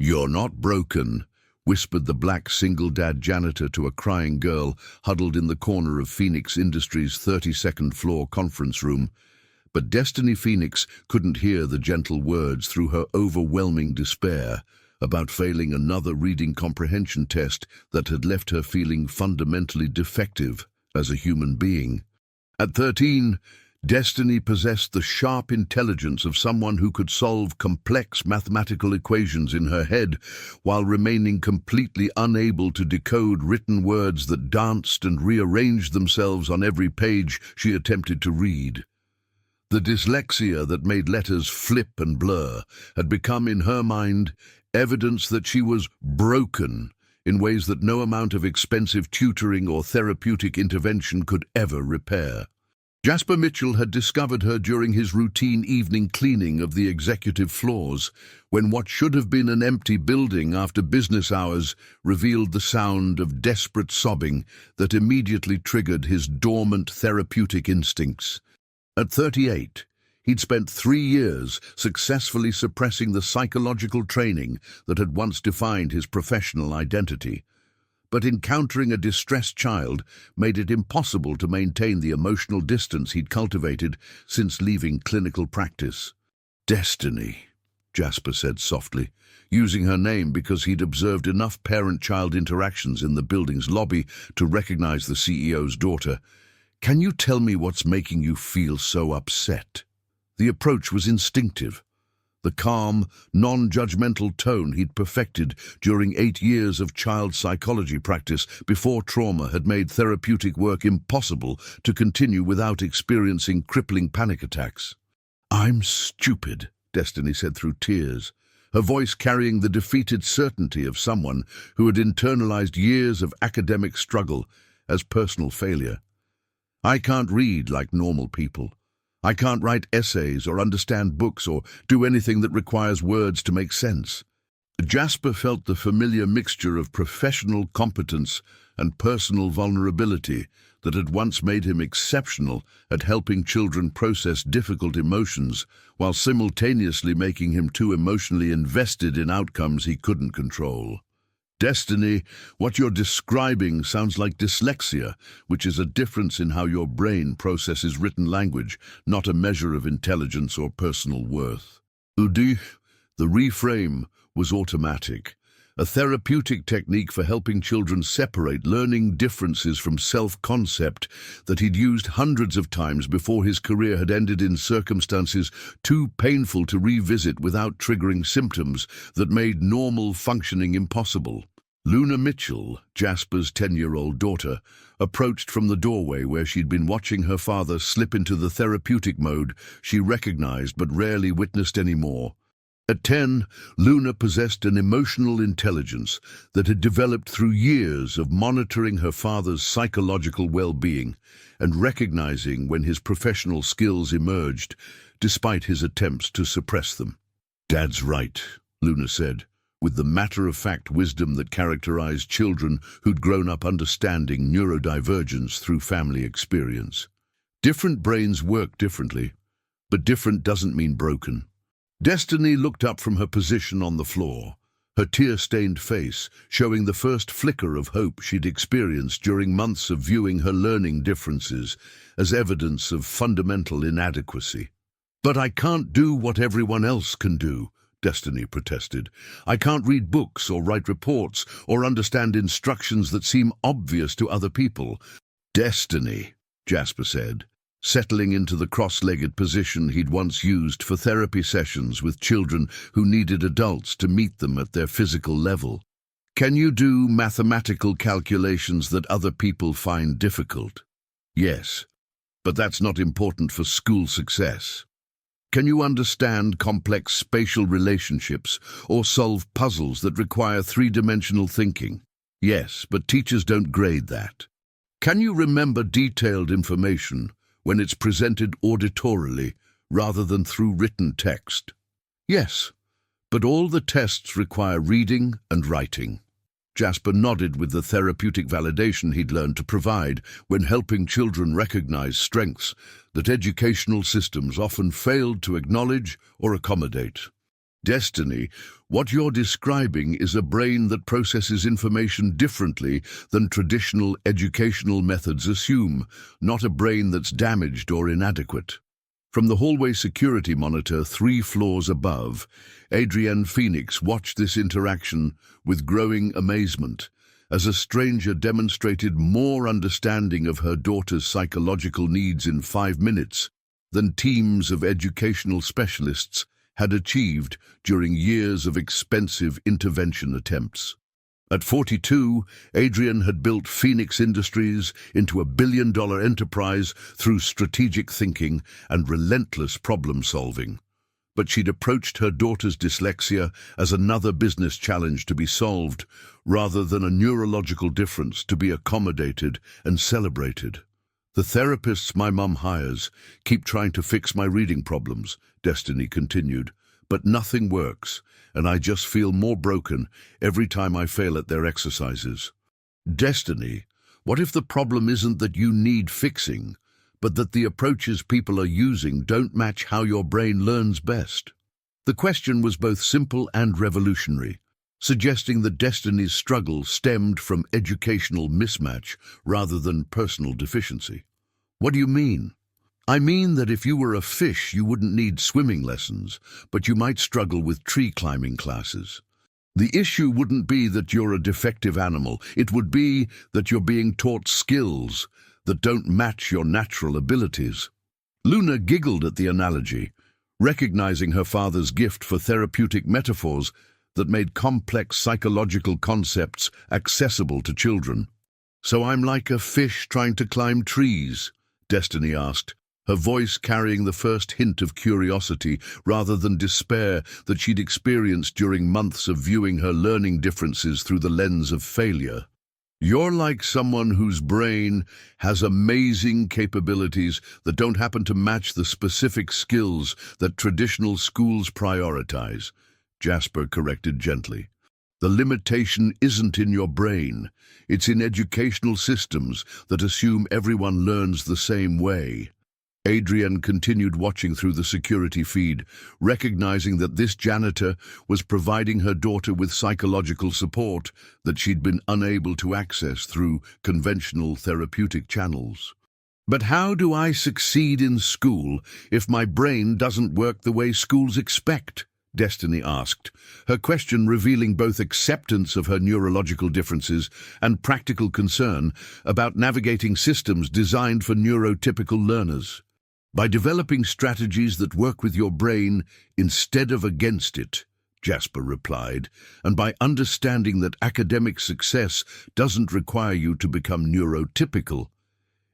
"You're not broken," whispered the black single-dad janitor to a crying girl huddled in the corner of Phoenix Industries' 32nd floor conference room. But Destiny Phoenix couldn't hear the gentle words through her overwhelming despair about failing another reading comprehension test that had left her feeling fundamentally defective as a human being. At 13, Destiny possessed the sharp intelligence of someone who could solve complex mathematical equations in her head while remaining completely unable to decode written words that danced and rearranged themselves on every page she attempted to read. The dyslexia that made letters flip and blur had become, in her mind, evidence that she was broken in ways that no amount of expensive tutoring or therapeutic intervention could ever repair. Jasper Mitchell had discovered her during his routine evening cleaning of the executive floors, when what should have been an empty building after business hours revealed the sound of desperate sobbing that immediately triggered his dormant therapeutic instincts. At 38, he'd spent 3 years successfully suppressing the psychological training that had once defined his professional identity. But encountering a distressed child made it impossible to maintain the emotional distance he'd cultivated since leaving clinical practice. "Destiny," Jasper said softly, using her name because he'd observed enough parent-child interactions in the building's lobby to recognize the CEO's daughter. "Can you tell me what's making you feel so upset?" The approach was instinctive. The calm, non-judgmental tone he'd perfected during 8 years of child psychology practice before trauma had made therapeutic work impossible to continue without experiencing crippling panic attacks. "I'm stupid," Destiny said through tears, her voice carrying the defeated certainty of someone who had internalized years of academic struggle as personal failure. "I can't read like normal people. I can't write essays or understand books or do anything that requires words to make sense." Jasper felt the familiar mixture of professional competence and personal vulnerability that had once made him exceptional at helping children process difficult emotions, while simultaneously making him too emotionally invested in outcomes he couldn't control. "Destiny, what you're describing sounds like dyslexia, which is a difference in how your brain processes written language, not a measure of intelligence or personal worth." The reframe was automatic, a therapeutic technique for helping children separate learning differences from self-concept that he'd used hundreds of times before his career had ended in circumstances too painful to revisit without triggering symptoms that made normal functioning impossible. Luna Mitchell, Jasper's 10-year-old daughter, approached from the doorway where she'd been watching her father slip into the therapeutic mode she recognized but rarely witnessed anymore. At 10, Luna possessed an emotional intelligence that had developed through years of monitoring her father's psychological well-being and recognizing when his professional skills emerged, despite his attempts to suppress them. "Dad's right," Luna said, with the matter-of-fact wisdom that characterized children who'd grown up understanding neurodivergence through family experience. Different brains work differently, but different doesn't mean broken. Destiny looked up from her position on the floor, her tear-stained face showing the first flicker of hope she'd experienced during months of viewing her learning differences as evidence of fundamental inadequacy. "But I can't do what everyone else can do," Destiny protested. "I can't read books or write reports or understand instructions that seem obvious to other people." "Destiny," Jasper said, settling into the cross-legged position he'd once used for therapy sessions with children who needed adults to meet them at their physical level. "Can you do mathematical calculations that other people find difficult?" "Yes, but that's not important for school success." "Can you understand complex spatial relationships or solve puzzles that require three-dimensional thinking?" "Yes, but teachers don't grade that." "Can you remember detailed information when it's presented auditorily rather than through written text?" "Yes, but all the tests require reading and writing." Jasper nodded with the therapeutic validation he'd learned to provide when helping children recognize strengths that educational systems often failed to acknowledge or accommodate. Destiny, what you're describing is a brain that processes information differently than traditional educational methods assume, not a brain that's damaged or inadequate. From the hallway security monitor 3 floors above, Adrienne Phoenix watched this interaction with growing amazement, as a stranger demonstrated more understanding of her daughter's psychological needs in 5 minutes than teams of educational specialists had achieved during years of expensive intervention attempts. At 42, Adrienne had built Phoenix Industries into a billion-dollar enterprise through strategic thinking and relentless problem-solving. But she'd approached her daughter's dyslexia as another business challenge to be solved, rather than a neurological difference to be accommodated and celebrated. "The therapists my mum hires keep trying to fix my reading problems," Destiny continued, "but nothing works, and I just feel more broken every time I fail at their exercises." Destiny, what if the problem isn't that you need fixing, but that the approaches people are using don't match how your brain learns best? The question was both simple and revolutionary, suggesting that Destiny's struggle stemmed from educational mismatch rather than personal deficiency. "What do you mean?" "I mean that if you were a fish, you wouldn't need swimming lessons, but you might struggle with tree climbing classes. The issue wouldn't be that you're a defective animal, it would be that you're being taught skills that don't match your natural abilities." Luna giggled at the analogy, recognizing her father's gift for therapeutic metaphors that made complex psychological concepts accessible to children. "So I'm like a fish trying to climb trees?" Destiny asked, her voice carrying the first hint of curiosity rather than despair that she'd experienced during months of viewing her learning differences through the lens of failure. "You're like someone whose brain has amazing capabilities that don't happen to match the specific skills that traditional schools prioritize," Jasper corrected gently. "The limitation isn't in your brain, it's in educational systems that assume everyone learns the same way." Adrienne continued watching through the security feed, recognizing that this janitor was providing her daughter with psychological support that she'd been unable to access through conventional therapeutic channels. "But how do I succeed in school if my brain doesn't work the way schools expect?" Destiny asked, her question revealing both acceptance of her neurological differences and practical concern about navigating systems designed for neurotypical learners. "By developing strategies that work with your brain instead of against it," Jasper replied, "and by understanding that academic success doesn't require you to become neurotypical.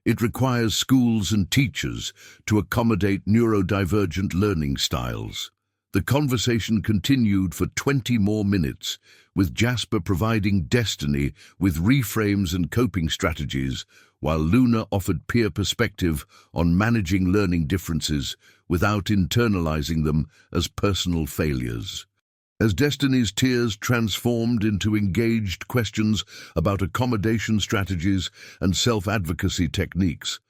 It requires schools and teachers to accommodate neurodivergent learning styles." The conversation continued for 20 more minutes, with Jasper providing Destiny with reframes and coping strategies, while Luna offered peer perspective on managing learning differences without internalizing them as personal failures. As Destiny's tears transformed into engaged questions about accommodation strategies and self-advocacy techniques,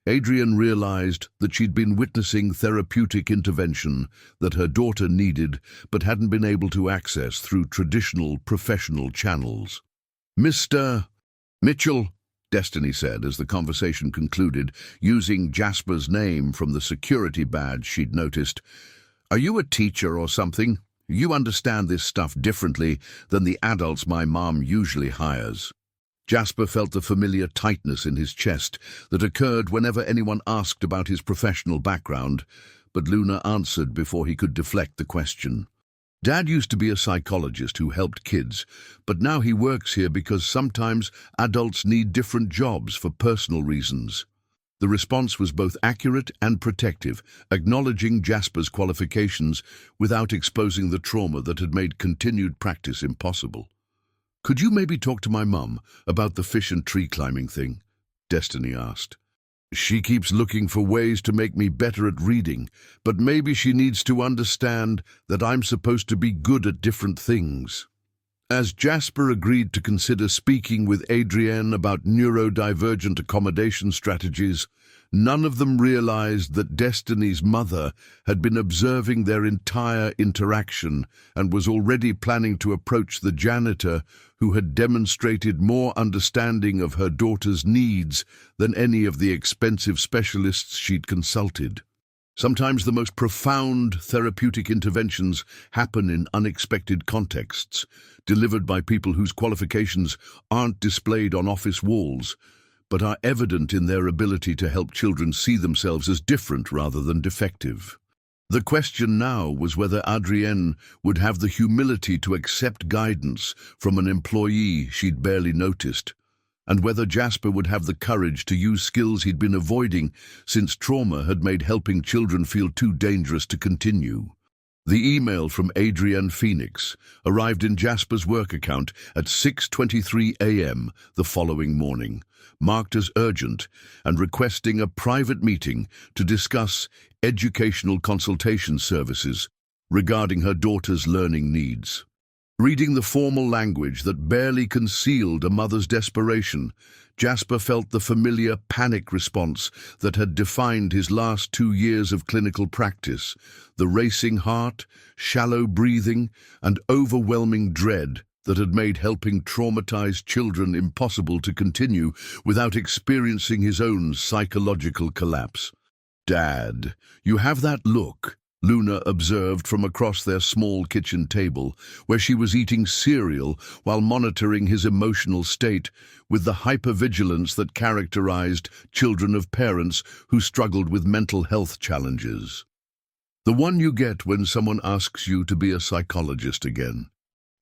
Adrienne realized that she'd been witnessing therapeutic intervention that her daughter needed but hadn't been able to access through traditional professional channels. "Mr. Mitchell," Destiny said as the conversation concluded, using Jasper's name from the security badge she'd noticed, "are you a teacher or something? You understand this stuff differently than the adults my mom usually hires." Jasper felt the familiar tightness in his chest that occurred whenever anyone asked about his professional background, but Luna answered before he could deflect the question. "Dad used to be a psychologist who helped kids, but now he works here because sometimes adults need different jobs for personal reasons." The response was both accurate and protective, acknowledging Jasper's qualifications without exposing the trauma that had made continued practice impossible. "Could you maybe talk to my mum about the fish and tree climbing thing?" Destiny asked. "She keeps looking for ways to make me better at reading, but maybe she needs to understand that I'm supposed to be good at different things." As Jasper agreed to consider speaking with Adrienne about neurodivergent accommodation strategies, None of them realized that Destiny's mother had been observing their entire interaction and was already planning to approach the janitor, who had demonstrated more understanding of her daughter's needs than any of the expensive specialists she'd consulted. Sometimes the most profound therapeutic interventions happen in unexpected contexts, delivered by people whose qualifications aren't displayed on office walls, but are evident in their ability to help children see themselves as different rather than defective. The question now was whether Adrienne would have the humility to accept guidance from an employee she'd barely noticed, and whether Jasper would have the courage to use skills he'd been avoiding since trauma had made helping children feel too dangerous to continue. The email from Adrienne Phoenix arrived in Jasper's work account at 6:23 a.m. the following morning, marked as urgent and requesting a private meeting to discuss educational consultation services regarding her daughter's learning needs. Reading the formal language that barely concealed a mother's desperation, Jasper felt the familiar panic response that had defined his last 2 years of clinical practice, the racing heart, shallow breathing, and overwhelming dread that had made helping traumatized children impossible to continue without experiencing his own psychological collapse. "Dad, you have that look," Luna observed from across their small kitchen table, where she was eating cereal while monitoring his emotional state with the hypervigilance that characterized children of parents who struggled with mental health challenges. "The one you get when someone asks you to be a psychologist again."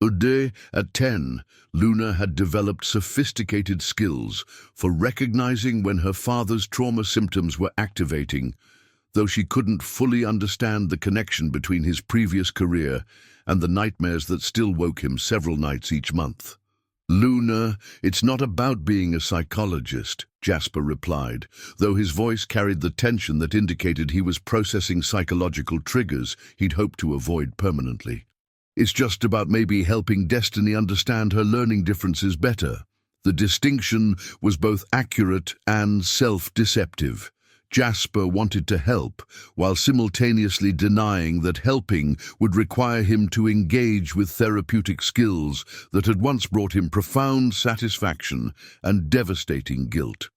Today, at 10, Luna had developed sophisticated skills for recognizing when her father's trauma symptoms were activating, though she couldn't fully understand the connection between his previous career and the nightmares that still woke him several nights each month. "Luna, it's not about being a psychologist," Jasper replied, though his voice carried the tension that indicated he was processing psychological triggers he'd hoped to avoid permanently. "It's just about maybe helping Destiny understand her learning differences better." The distinction was both accurate and self-deceptive. Jasper wanted to help, while simultaneously denying that helping would require him to engage with therapeutic skills that had once brought him profound satisfaction and devastating guilt.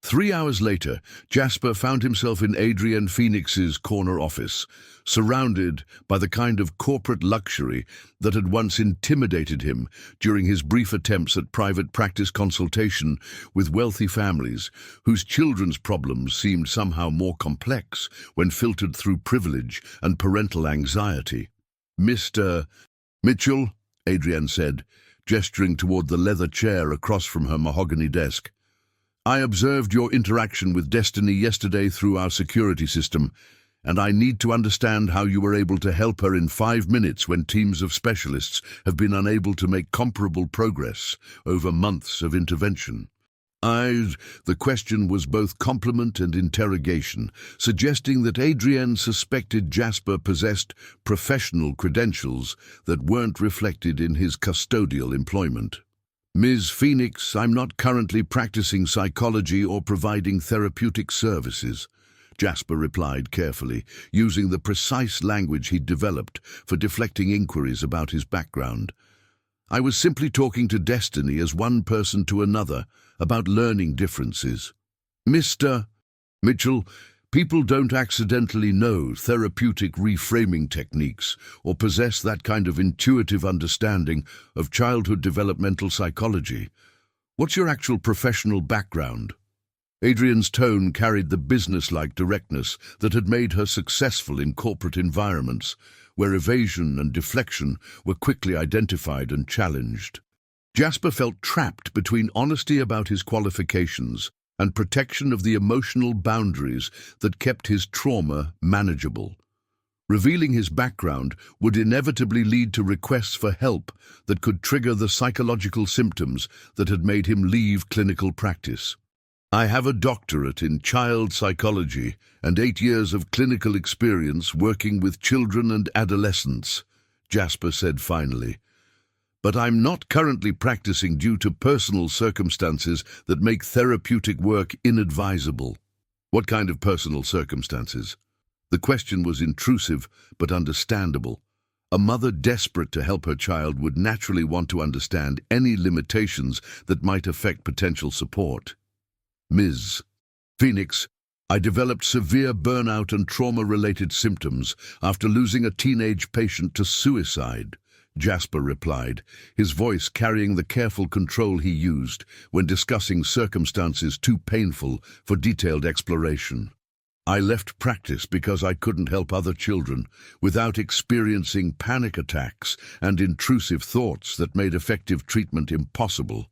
3 hours later, Jasper found himself in Adrienne Phoenix's corner office, surrounded by the kind of corporate luxury that had once intimidated him during his brief attempts at private practice consultation with wealthy families whose children's problems seemed somehow more complex when filtered through privilege and parental anxiety. "Mr. Mitchell," Adrienne said, gesturing toward the leather chair across from her mahogany desk, "I observed your interaction with Destiny yesterday through our security system, and I need to understand how you were able to help her in 5 minutes when teams of specialists have been unable to make comparable progress over months of intervention." The question was both compliment and interrogation, suggesting that Adrienne suspected Jasper possessed professional credentials that weren't reflected in his custodial employment. "Ms. Phoenix, I'm not currently practicing psychology or providing therapeutic services," Jasper replied carefully, using the precise language he'd developed for deflecting inquiries about his background. "I was simply talking to Destiny as one person to another about learning differences." "Mr. Mitchell, people don't accidentally know therapeutic reframing techniques or possess that kind of intuitive understanding of childhood developmental psychology. What's your actual professional background?" Adrienne's tone carried the business-like directness that had made her successful in corporate environments, where evasion and deflection were quickly identified and challenged. Jasper felt trapped between honesty about his qualifications and protection of the emotional boundaries that kept his trauma manageable. Revealing his background would inevitably lead to requests for help that could trigger the psychological symptoms that had made him leave clinical practice. "I have a doctorate in child psychology and 8 years of clinical experience working with children and adolescents," Jasper said finally. "But I'm not currently practicing due to personal circumstances that make therapeutic work inadvisable." What kind of personal circumstances? The question was intrusive but understandable. A mother desperate to help her child would naturally want to understand any limitations that might affect potential support. Ms. Phoenix, I developed severe burnout and trauma-related symptoms after losing a teenage patient to suicide, Jasper replied, his voice carrying the careful control he used when discussing circumstances too painful for detailed exploration. I left practice because I couldn't help other children without experiencing panic attacks and intrusive thoughts that made effective treatment impossible.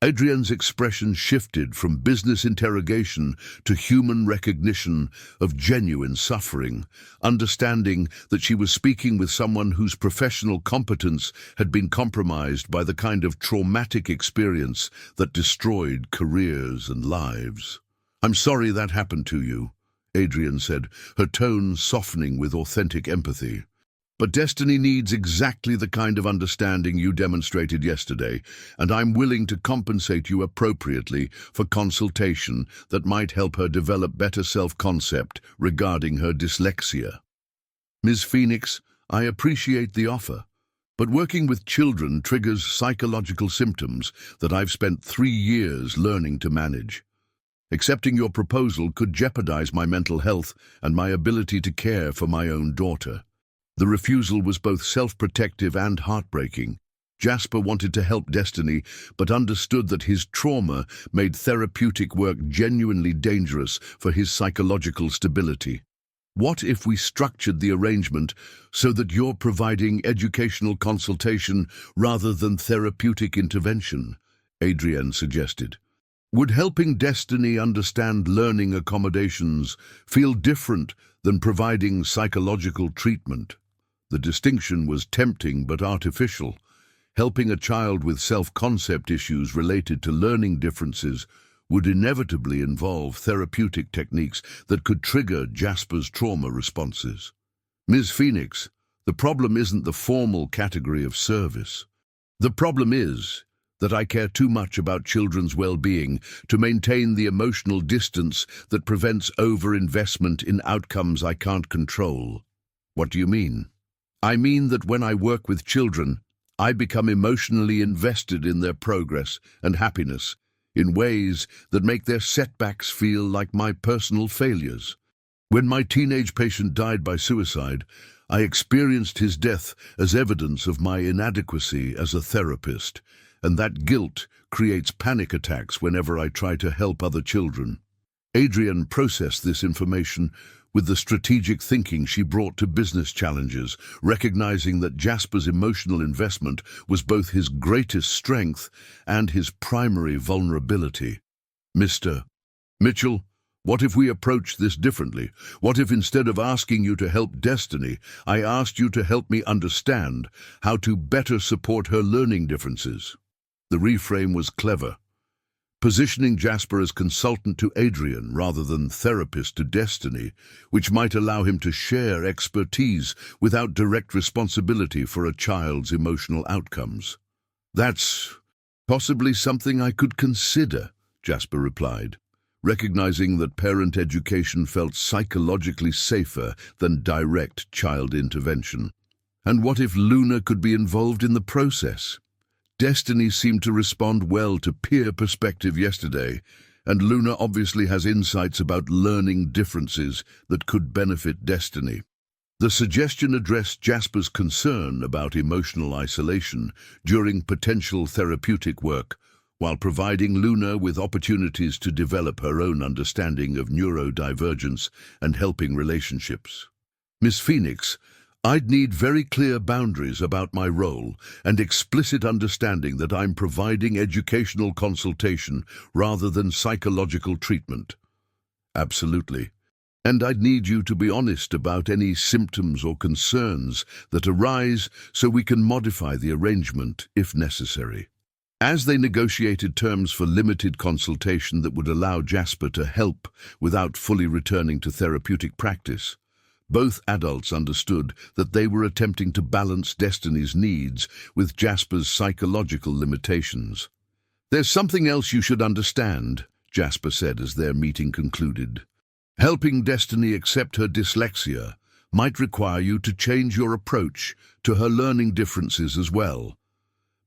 Adrienne's expression shifted from business interrogation to human recognition of genuine suffering, understanding that she was speaking with someone whose professional competence had been compromised by the kind of traumatic experience that destroyed careers and lives. "I'm sorry that happened to you," Adrienne said, her tone softening with authentic empathy. "But Destiny needs exactly the kind of understanding you demonstrated yesterday, and I'm willing to compensate you appropriately for consultation that might help her develop better self-concept regarding her dyslexia." "Ms. Phoenix, I appreciate the offer, but working with children triggers psychological symptoms that I've spent 3 years learning to manage. Accepting your proposal could jeopardize my mental health and my ability to care for my own daughter." The refusal was both self-protective and heartbreaking. Jasper wanted to help Destiny, but understood that his trauma made therapeutic work genuinely dangerous for his psychological stability. "What if we structured the arrangement so that you're providing educational consultation rather than therapeutic intervention?" Adrienne suggested. "Would helping Destiny understand learning accommodations feel different than providing psychological treatment?" The distinction was tempting but artificial. Helping a child with self-concept issues related to learning differences would inevitably involve therapeutic techniques that could trigger Jasper's trauma responses. "Ms. Phoenix, the problem isn't the formal category of service. The problem is that I care too much about children's well-being to maintain the emotional distance that prevents over-investment in outcomes I can't control." "What do you mean?" "I mean that when I work with children, I become emotionally invested in their progress and happiness in ways that make their setbacks feel like my personal failures. When my teenage patient died by suicide, I experienced his death as evidence of my inadequacy as a therapist, and that guilt creates panic attacks whenever I try to help other children." Adrienne processed this information with the strategic thinking she brought to business challenges, recognizing that Jasper's emotional investment was both his greatest strength and his primary vulnerability. "Mr. Mitchell, what if we approach this differently? What if instead of asking you to help Destiny, I asked you to help me understand how to better support her learning differences?" The reframe was clever, positioning Jasper as consultant to Adrienne rather than therapist to Destiny, which might allow him to share expertise without direct responsibility for a child's emotional outcomes. "That's possibly something I could consider," Jasper replied, recognizing that parent education felt psychologically safer than direct child intervention. "And what if Luna could be involved in the process?" Destiny seemed to respond well to peer perspective yesterday, and Luna obviously has insights about learning differences that could benefit Destiny. The suggestion addressed Jasper's concern about emotional isolation during potential therapeutic work, while providing Luna with opportunities to develop her own understanding of neurodivergence and helping relationships. "Ms. Phoenix, I'd need very clear boundaries about my role and explicit understanding that I'm providing educational consultation rather than psychological treatment." "Absolutely. And I'd need you to be honest about any symptoms or concerns that arise so we can modify the arrangement if necessary." As they negotiated terms for limited consultation that would allow Jasper to help without fully returning to therapeutic practice, both adults understood that they were attempting to balance Destiny's needs with Jasper's psychological limitations. "There's something else you should understand," Jasper said as their meeting concluded. Helping Destiny accept her dyslexia might require you to change your approach to her learning differences as well.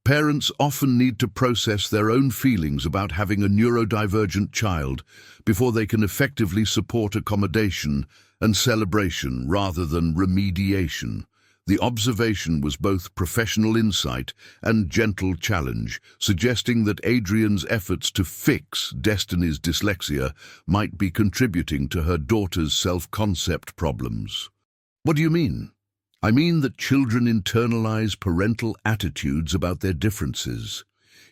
Parents often need to process their own feelings about having a neurodivergent child before they can effectively support accommodation and celebration rather than remediation. The observation was both professional insight and gentle challenge, suggesting that Adrienne's efforts to fix Destiny's dyslexia might be contributing to her daughter's self-concept problems. What do you mean? I mean that children internalize parental attitudes about their differences.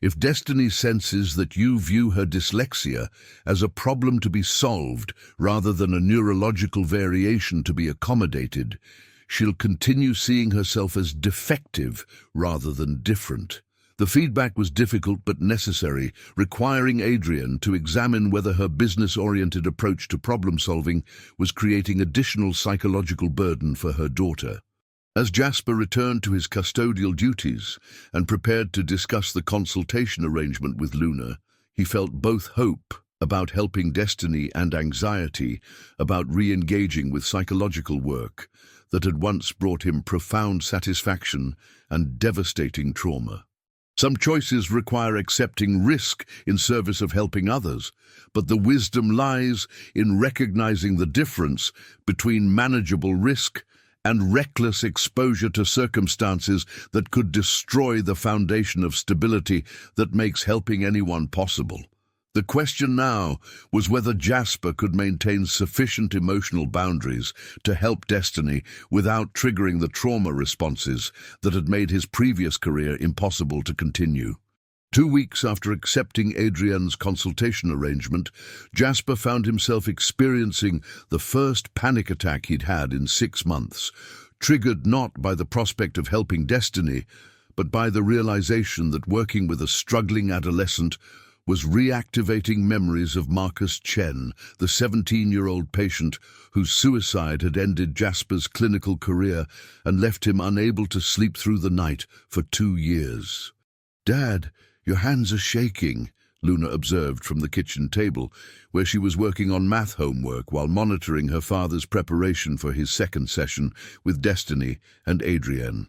If Destiny senses that you view her dyslexia as a problem to be solved rather than a neurological variation to be accommodated, she'll continue seeing herself as defective rather than different. The feedback was difficult but necessary, requiring Adrienne to examine whether her business-oriented approach to problem-solving was creating additional psychological burden for her daughter. As Jasper returned to his custodial duties and prepared to discuss the consultation arrangement with Luna, he felt both hope about helping Destiny and anxiety about re-engaging with psychological work that had once brought him profound satisfaction and devastating trauma. Some choices require accepting risk in service of helping others, but the wisdom lies in recognizing the difference between manageable risk and reckless exposure to circumstances that could destroy the foundation of stability that makes helping anyone possible. The question now was whether Jasper could maintain sufficient emotional boundaries to help Destiny without triggering the trauma responses that had made his previous career impossible to continue. 2 weeks after accepting Adrienne's consultation arrangement, Jasper found himself experiencing the first panic attack he'd had in 6 months, triggered not by the prospect of helping Destiny, but by the realization that working with a struggling adolescent was reactivating memories of Marcus Chen, the 17-year-old patient whose suicide had ended Jasper's clinical career and left him unable to sleep through the night for 2 years. "Dad, your hands are shaking," Luna observed from the kitchen table, where she was working on math homework while monitoring her father's preparation for his second session with Destiny and Adrienne.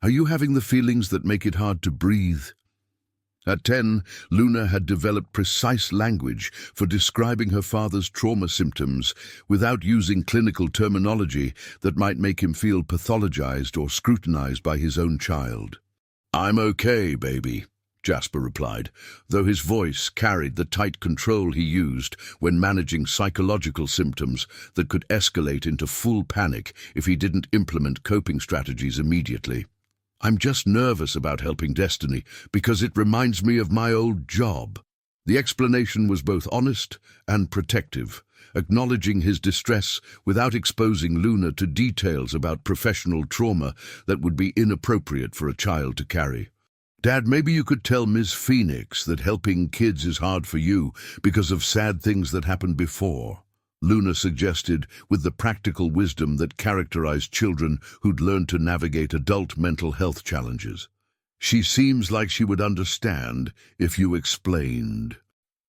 "Are you having the feelings that make it hard to breathe?" At 10, Luna had developed precise language for describing her father's trauma symptoms without using clinical terminology that might make him feel pathologized or scrutinized by his own child. "I'm okay, baby," Jasper replied, though his voice carried the tight control he used when managing psychological symptoms that could escalate into full panic if he didn't implement coping strategies immediately. "I'm just nervous about helping Destiny because it reminds me of my old job." The explanation was both honest and protective, acknowledging his distress without exposing Luna to details about professional trauma that would be inappropriate for a child to carry. "Dad, maybe you could tell Ms. Phoenix that helping kids is hard for you because of sad things that happened before," Luna suggested with the practical wisdom that characterized children who'd learned to navigate adult mental health challenges. "She seems like she would understand if you explained."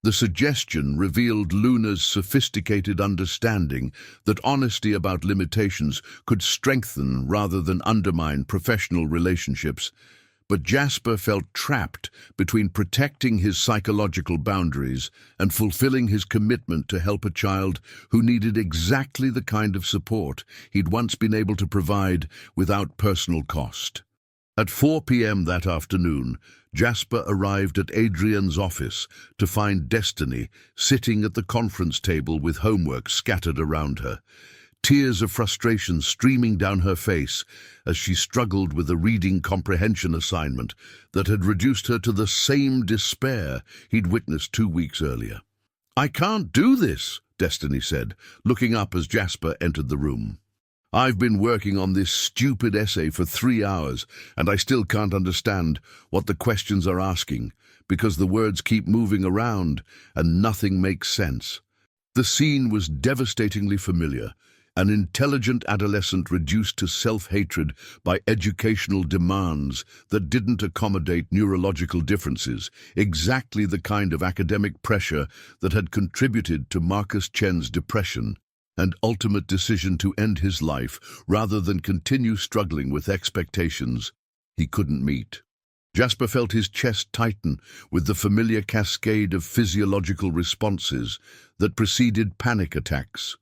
The suggestion revealed Luna's sophisticated understanding that honesty about limitations could strengthen rather than undermine professional relationships. But Jasper felt trapped between protecting his psychological boundaries and fulfilling his commitment to help a child who needed exactly the kind of support he'd once been able to provide without personal cost. At 4 p.m. that afternoon, Jasper arrived at Adrienne's office to find Destiny sitting at the conference table with homework scattered around her, tears of frustration streaming down her face as she struggled with a reading comprehension assignment that had reduced her to the same despair he'd witnessed 2 weeks earlier. "I can't do this," Destiny said, looking up as Jasper entered the room. "I've been working on this stupid essay for 3 hours, and I still can't understand what the questions are asking, because the words keep moving around and nothing makes sense." The scene was devastatingly familiar. An intelligent adolescent reduced to self-hatred by educational demands that didn't accommodate neurological differences, exactly the kind of academic pressure that had contributed to Marcus Chen's depression and ultimate decision to end his life rather than continue struggling with expectations he couldn't meet. Jasper felt his chest tighten with the familiar cascade of physiological responses that preceded panic attacks.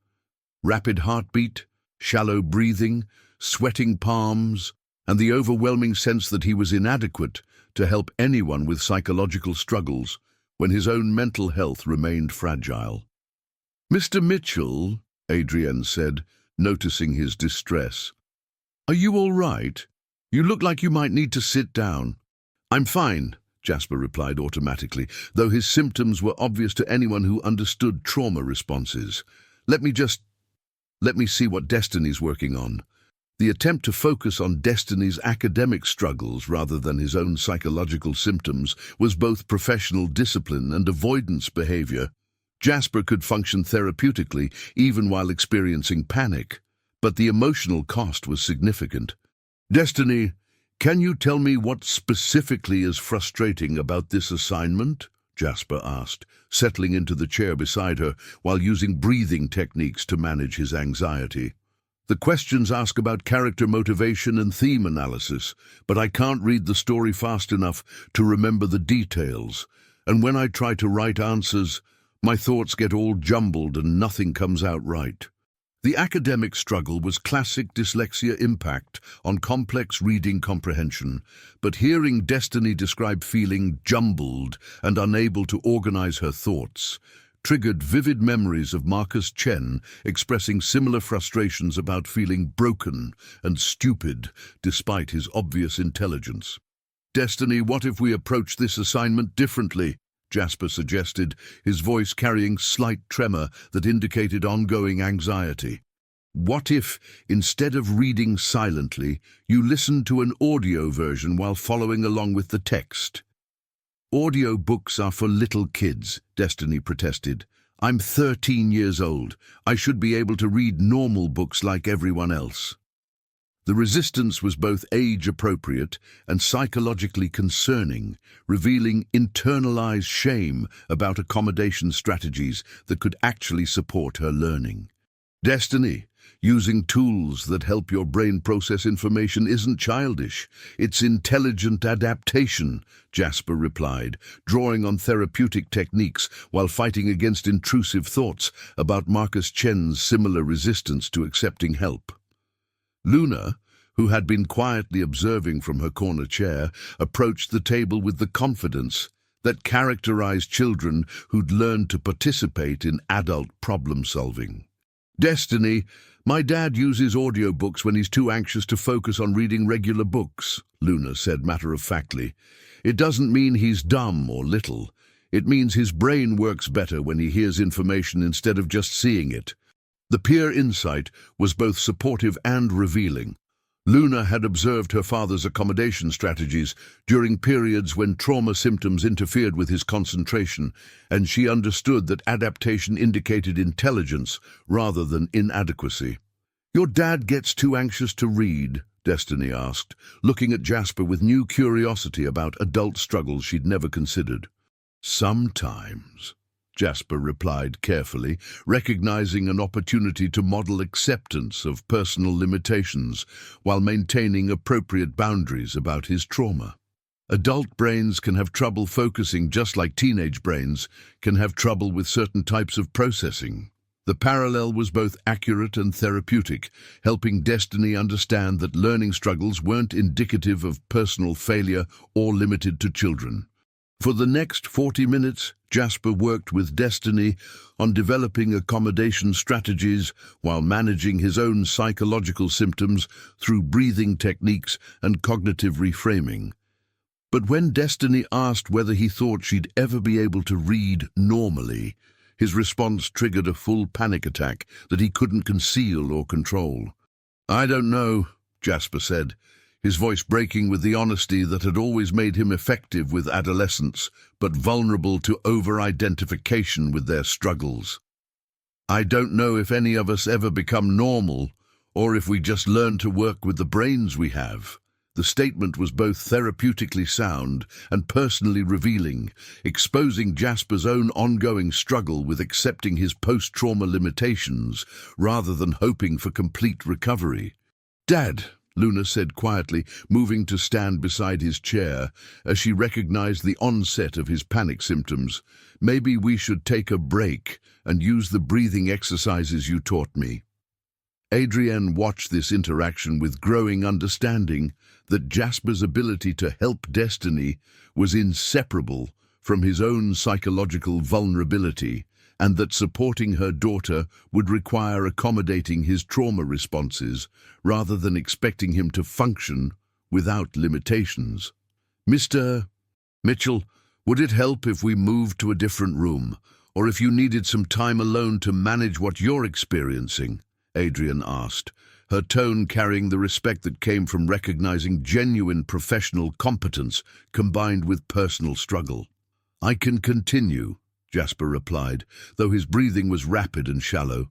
Rapid heartbeat, shallow breathing, sweating palms, and the overwhelming sense that he was inadequate to help anyone with psychological struggles when his own mental health remained fragile. "Mr. Mitchell," Adrienne said, noticing his distress. "Are you all right? You look like you might need to sit down." "I'm fine," Jasper replied automatically, though his symptoms were obvious to anyone who understood trauma responses. Let me see what Destiny's working on." The attempt to focus on Destiny's academic struggles rather than his own psychological symptoms was both professional discipline and avoidance behavior. Jasper could function therapeutically even while experiencing panic, but the emotional cost was significant. "Destiny, can you tell me what specifically is frustrating about this assignment?" Jasper asked, settling into the chair beside her while using breathing techniques to manage his anxiety. "The questions ask about character motivation and theme analysis, but I can't read the story fast enough to remember the details. And when I try to write answers, my thoughts get all jumbled and nothing comes out right." The academic struggle was classic dyslexia impact on complex reading comprehension, but hearing Destiny describe feeling jumbled and unable to organize her thoughts triggered vivid memories of Marcus Chen expressing similar frustrations about feeling broken and stupid despite his obvious intelligence. "Destiny, what if we approach this assignment differently?" Jasper suggested, his voice carrying slight tremor that indicated ongoing anxiety. "What if, instead of reading silently, you listened to an audio version while following along with the text?" "Audio books are for little kids," Destiny protested. "I'm 13 years old. I should be able to read normal books like everyone else." The resistance was both age-appropriate and psychologically concerning, revealing internalized shame about accommodation strategies that could actually support her learning. "Destiny, using tools that help your brain process information isn't childish. It's intelligent adaptation," Jasper replied, drawing on therapeutic techniques while fighting against intrusive thoughts about Marcus Chen's similar resistance to accepting help. Luna, who had been quietly observing from her corner chair, approached the table with the confidence that characterized children who'd learned to participate in adult problem-solving. "Destiny, my dad uses audiobooks when he's too anxious to focus on reading regular books," Luna said matter-of-factly. "It doesn't mean he's dumb or little. It means his brain works better when he hears information instead of just seeing it." The peer insight was both supportive and revealing. Luna had observed her father's accommodation strategies during periods when trauma symptoms interfered with his concentration, and she understood that adaptation indicated intelligence rather than inadequacy. "Your dad gets too anxious to read?" Destiny asked, looking at Jasper with new curiosity about adult struggles she'd never considered. "Sometimes," Jasper replied carefully, recognizing an opportunity to model acceptance of personal limitations while maintaining appropriate boundaries about his trauma. Adult brains can have trouble focusing just like teenage brains can have trouble with certain types of processing. The parallel was both accurate and therapeutic, helping Destiny understand that learning struggles weren't indicative of personal failure or limited to children. For the next 40 minutes, Jasper worked with Destiny on developing accommodation strategies while managing his own psychological symptoms through breathing techniques and cognitive reframing. But when Destiny asked whether he thought she'd ever be able to read normally, his response triggered a full panic attack that he couldn't conceal or control. "I don't know," Jasper said, his voice breaking with the honesty that had always made him effective with adolescents, but vulnerable to over-identification with their struggles. "I don't know if any of us ever become normal, or if we just learn to work with the brains we have." The statement was both therapeutically sound and personally revealing, exposing Jasper's own ongoing struggle with accepting his post-trauma limitations rather than hoping for complete recovery. "Dad," Luna said quietly, moving to stand beside his chair as she recognized the onset of his panic symptoms, "maybe we should take a break and use the breathing exercises you taught me." Adrienne watched this interaction with growing understanding that Jasper's ability to help Destiny was inseparable from his own psychological vulnerability, and that supporting her daughter would require accommodating his trauma responses rather than expecting him to function without limitations. "Mr. Mitchell, would it help if we moved to a different room, or if you needed some time alone to manage what you're experiencing?" Adrienne asked, her tone carrying the respect that came from recognizing genuine professional competence combined with personal struggle. "I can continue," Jasper replied, though his breathing was rapid and shallow.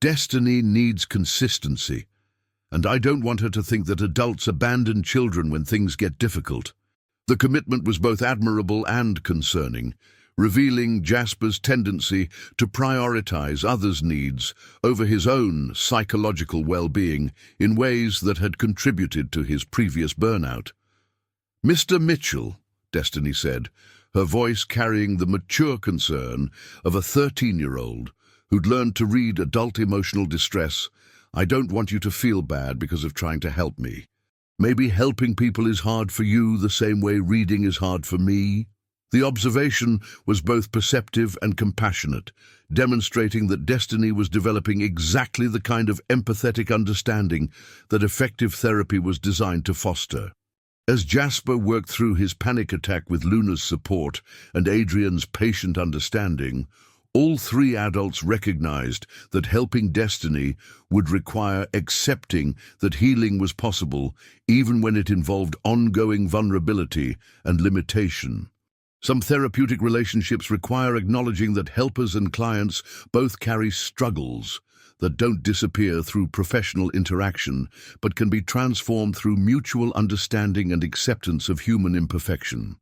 "Destiny needs consistency, and I don't want her to think that adults abandon children when things get difficult." The commitment was both admirable and concerning, revealing Jasper's tendency to prioritize others' needs over his own psychological well-being in ways that had contributed to his previous burnout. "Mr. Mitchell," Destiny said, her voice carrying the mature concern of a 13-year-old who'd learned to read adult emotional distress, "I don't want you to feel bad because of trying to help me. Maybe helping people is hard for you the same way reading is hard for me." The observation was both perceptive and compassionate, demonstrating that Destiny was developing exactly the kind of empathetic understanding that effective therapy was designed to foster. As Jasper worked through his panic attack with Luna's support and Adrienne's patient understanding, all three adults recognized that helping Destiny would require accepting that healing was possible, even when it involved ongoing vulnerability and limitation. Some therapeutic relationships require acknowledging that helpers and clients both carry struggles that don't disappear through professional interaction, but can be transformed through mutual understanding and acceptance of human imperfection.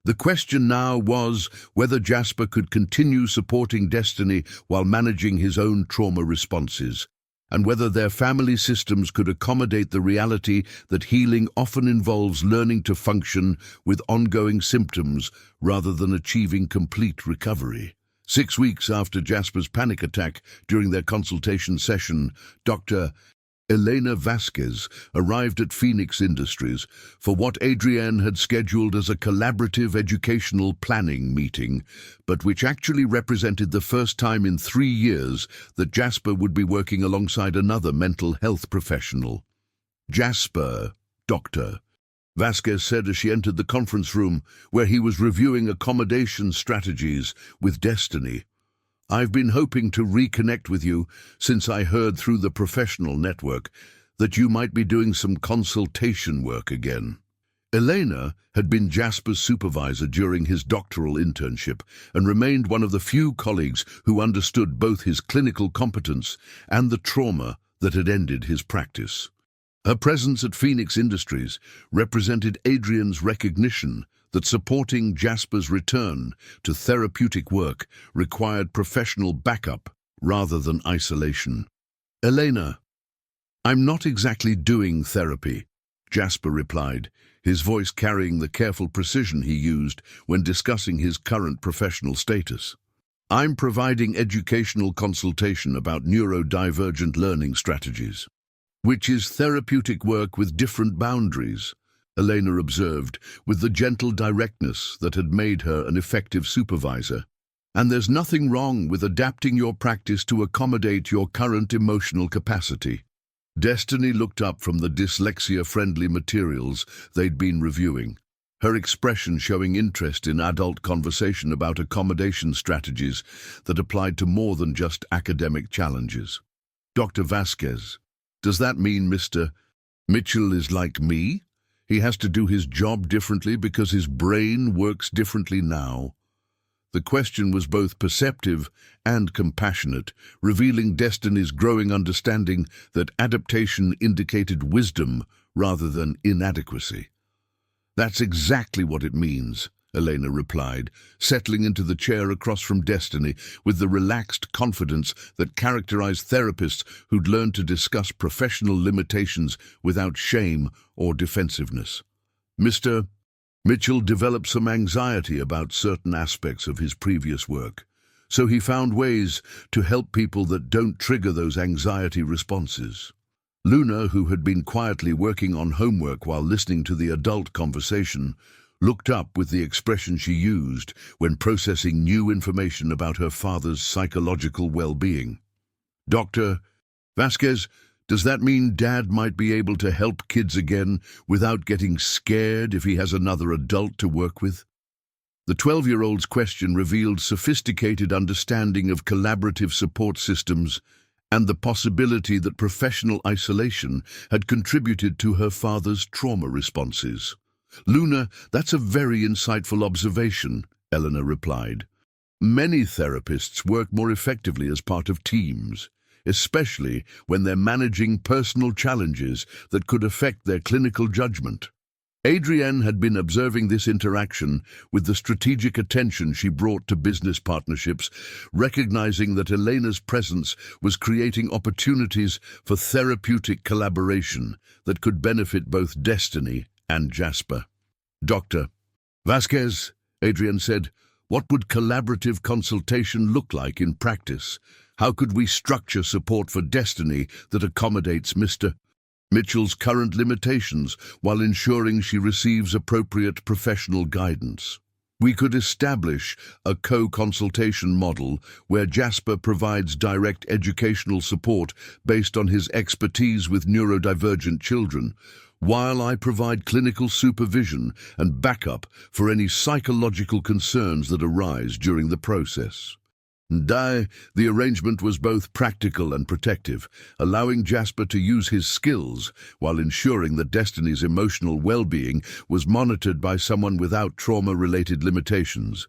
The question now was whether Jasper could continue supporting Destiny while managing his own trauma responses, and whether their family systems could accommodate the reality that healing often involves learning to function with ongoing symptoms rather than achieving complete recovery. 6 weeks after Jasper's panic attack, during their consultation session, Dr. Elena Vasquez arrived at Phoenix Industries for what Adrienne had scheduled as a collaborative educational planning meeting, but which actually represented the first time in 3 years that Jasper would be working alongside another mental health professional. "Jasper, Doctor," Vasquez said as she entered the conference room where he was reviewing accommodation strategies with Destiny. "I've been hoping to reconnect with you since I heard through the professional network that you might be doing some consultation work again." Elena had been Jasper's supervisor during his doctoral internship and remained one of the few colleagues who understood both his clinical competence and the trauma that had ended his practice. Her presence at Phoenix Industries represented Adrienne's recognition that supporting Jasper's return to therapeutic work required professional backup rather than isolation. "Elena, I'm not exactly doing therapy," Jasper replied, his voice carrying the careful precision he used when discussing his current professional status. "I'm providing educational consultation about neurodivergent learning strategies." "Which is therapeutic work with different boundaries," Elena observed, with the gentle directness that had made her an effective supervisor. "And there's nothing wrong with adapting your practice to accommodate your current emotional capacity." Destiny looked up from the dyslexia-friendly materials they'd been reviewing, her expression showing interest in adult conversation about accommodation strategies that applied to more than just academic challenges. "Dr. Vasquez, does that mean Mr. Mitchell is like me? He has to do his job differently because his brain works differently now?" The question was both perceptive and compassionate, revealing Destiny's growing understanding that adaptation indicated wisdom rather than inadequacy. That's exactly what it means, Elena replied, settling into the chair across from Destiny with the relaxed confidence that characterized therapists who'd learned to discuss professional limitations without shame or defensiveness. Mr. Mitchell developed some anxiety about certain aspects of his previous work, so he found ways to help people that don't trigger those anxiety responses. Luna, who had been quietly working on homework while listening to the adult conversation, looked up with the expression she used when processing new information about her father's psychological well-being. "Dr. Vasquez, does that mean Dad might be able to help kids again without getting scared if he has another adult to work with?" The 12-year-old's question revealed sophisticated understanding of collaborative support systems and the possibility that professional isolation had contributed to her father's trauma responses. "Luna, that's a very insightful observation," Eleanor replied. "Many therapists work more effectively as part of teams, especially when they're managing personal challenges that could affect their clinical judgment." Adrienne had been observing this interaction with the strategic attention she brought to business partnerships, recognizing that Elena's presence was creating opportunities for therapeutic collaboration that could benefit both Destiny and Jasper. "Dr. Vasquez," Adrienne said, "what would collaborative consultation look like in practice? How could we structure support for Destiny that accommodates Mr. Mitchell's current limitations while ensuring she receives appropriate professional guidance?" "We could establish a co-consultation model where Jasper provides direct educational support based on his expertise with neurodivergent children, while I provide clinical supervision and backup for any psychological concerns that arise during the process." The arrangement was both practical and protective, allowing Jasper to use his skills while ensuring that Destiny's emotional well-being was monitored by someone without trauma-related limitations.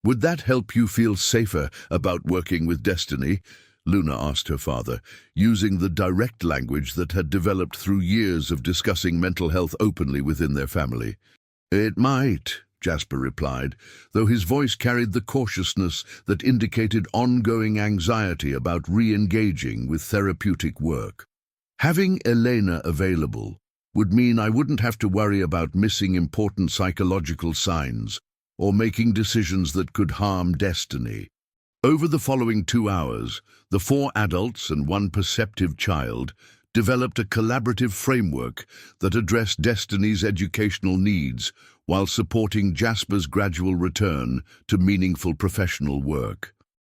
"Would that help you feel safer about working with Destiny?" Luna asked her father, using the direct language that had developed through years of discussing mental health openly within their family. "It might," Jasper replied, though his voice carried the cautiousness that indicated ongoing anxiety about re-engaging with therapeutic work. "Having Elena available would mean I wouldn't have to worry about missing important psychological signs or making decisions that could harm Destiny." Over the following 2 hours, the 4 adults and 1 perceptive child developed a collaborative framework that addressed Destiny's educational needs while supporting Jasper's gradual return to meaningful professional work.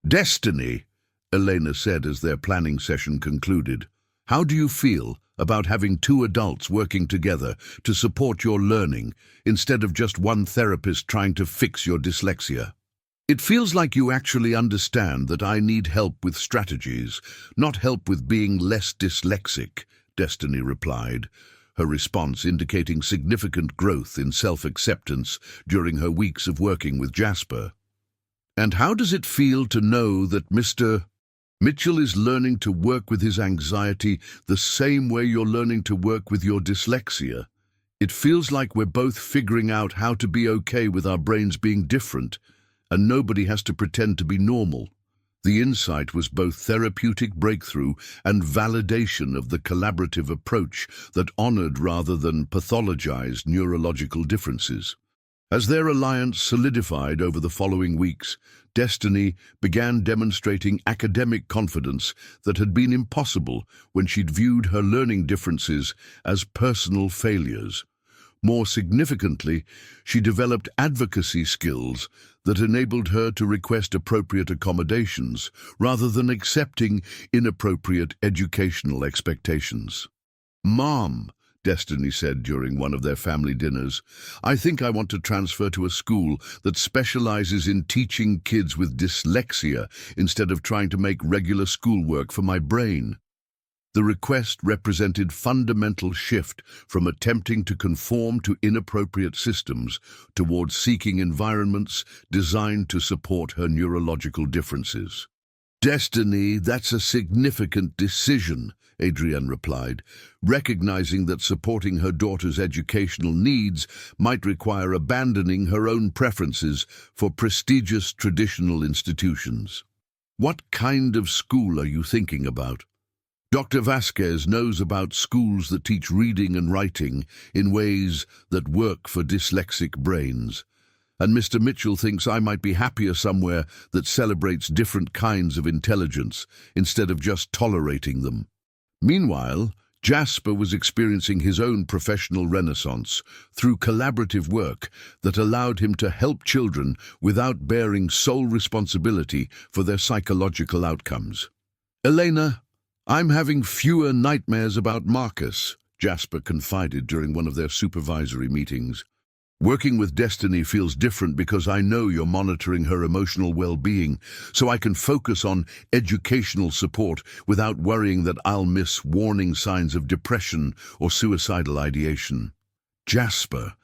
"Destiny," Elena said as their planning session concluded, "how do you feel about having 2 adults working together to support your learning instead of just one therapist trying to fix your dyslexia?" "It feels like you actually understand that I need help with strategies, not help with being less dyslexic," Destiny replied, her response indicating significant growth in self-acceptance during her weeks of working with Jasper. "And how does it feel to know that Mr. Mitchell is learning to work with his anxiety the same way you're learning to work with your dyslexia? It feels like we're both figuring out how to be okay with our brains being different, and nobody has to pretend to be normal." The insight was both therapeutic breakthrough and validation of the collaborative approach that honored rather than pathologized neurological differences. As their alliance solidified over the following weeks, Destiny began demonstrating academic confidence that had been impossible when she'd viewed her learning differences as personal failures. More significantly, she developed advocacy skills that enabled her to request appropriate accommodations rather than accepting inappropriate educational expectations. "Mom," Destiny said during one of their family dinners, "I think I want to transfer to a school that specializes in teaching kids with dyslexia instead of trying to make regular schoolwork for my brain." The request represented fundamental shift from attempting to conform to inappropriate systems towards seeking environments designed to support her neurological differences. Destiny, that's a significant decision, Adrienne replied, recognizing that supporting her daughter's educational needs might require abandoning her own preferences for prestigious traditional institutions. What kind of school are you thinking about? Dr. Vasquez knows about schools that teach reading and writing in ways that work for dyslexic brains. And Mr. Mitchell thinks I might be happier somewhere that celebrates different kinds of intelligence instead of just tolerating them. Meanwhile, Jasper was experiencing his own professional renaissance through collaborative work that allowed him to help children without bearing sole responsibility for their psychological outcomes. "Elena, I'm having fewer nightmares about Marcus," Jasper confided during one of their supervisory meetings. "Working with Destiny feels different because I know you're monitoring her emotional well-being, so I can focus on educational support without worrying that I'll miss warning signs of depression or suicidal ideation." Jasper,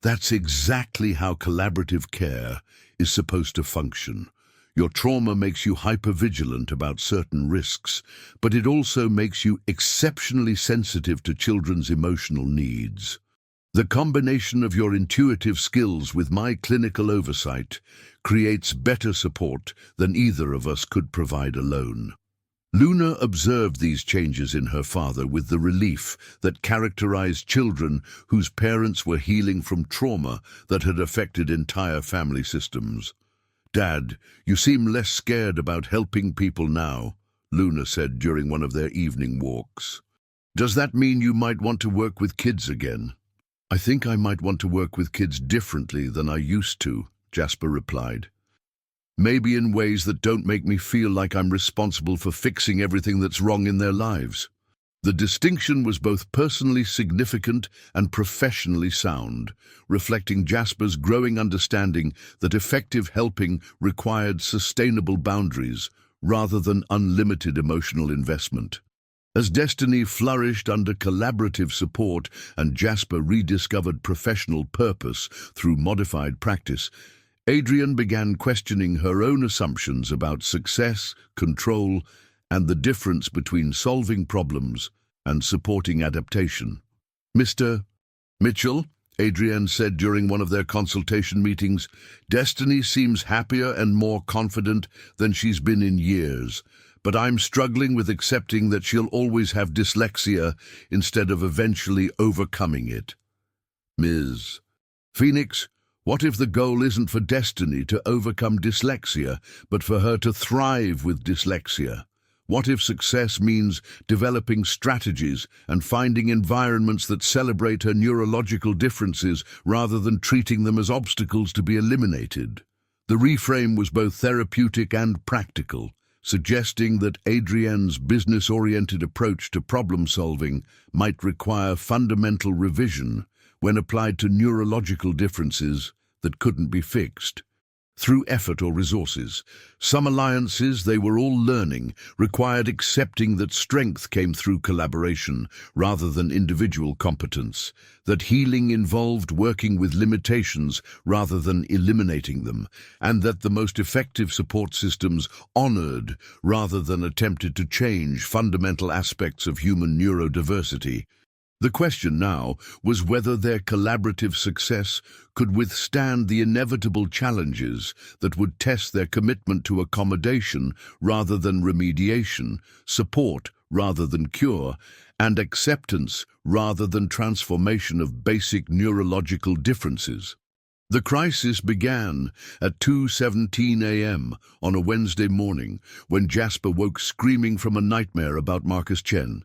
that's exactly how collaborative care is supposed to function. Your trauma makes you hypervigilant about certain risks, but it also makes you exceptionally sensitive to children's emotional needs. The combination of your intuitive skills with my clinical oversight creates better support than either of us could provide alone. Luna observed these changes in her father with the relief that characterized children whose parents were healing from trauma that had affected entire family systems. "Dad, you seem less scared about helping people now," Luna said during one of their evening walks. "Does that mean you might want to work with kids again?" "I think I might want to work with kids differently than I used to," Jasper replied. "Maybe in ways that don't make me feel like I'm responsible for fixing everything that's wrong in their lives." The distinction was both personally significant and professionally sound, reflecting Jasper's growing understanding that effective helping required sustainable boundaries rather than unlimited emotional investment. As Destiny flourished under collaborative support and Jasper rediscovered professional purpose through modified practice, Adrienne began questioning her own assumptions about success, control, and the difference between solving problems and supporting adaptation. "Mr. Mitchell," Adrienne said during one of their consultation meetings, "Destiny seems happier and more confident than she's been in years. But I'm struggling with accepting that she'll always have dyslexia instead of eventually overcoming it." "Ms. Phoenix, what if the goal isn't for Destiny to overcome dyslexia, but for her to thrive with dyslexia? What if success means developing strategies and finding environments that celebrate her neurological differences rather than treating them as obstacles to be eliminated?" The reframe was both therapeutic and practical, suggesting that Adrienne's business-oriented approach to problem-solving might require fundamental revision when applied to neurological differences that couldn't be fixed through effort or resources. Some alliances they were all learning required accepting that strength came through collaboration rather than individual competence, that healing involved working with limitations rather than eliminating them, and that the most effective support systems honored rather than attempted to change fundamental aspects of human neurodiversity. The question now was whether their collaborative success could withstand the inevitable challenges that would test their commitment to accommodation rather than remediation, support rather than cure, and acceptance rather than transformation of basic neurological differences. The crisis began at 2:17 a.m. on a Wednesday morning when Jasper woke screaming from a nightmare about Marcus Chen.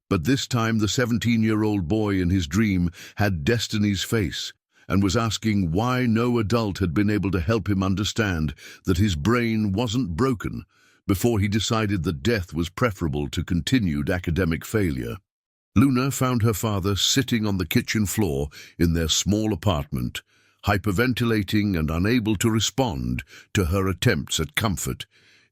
But this time the 17-year-old boy in his dream had Destiny's face and was asking why no adult had been able to help him understand that his brain wasn't broken before he decided that death was preferable to continued academic failure. Luna found her father sitting on the kitchen floor in their small apartment, hyperventilating and unable to respond to her attempts at comfort,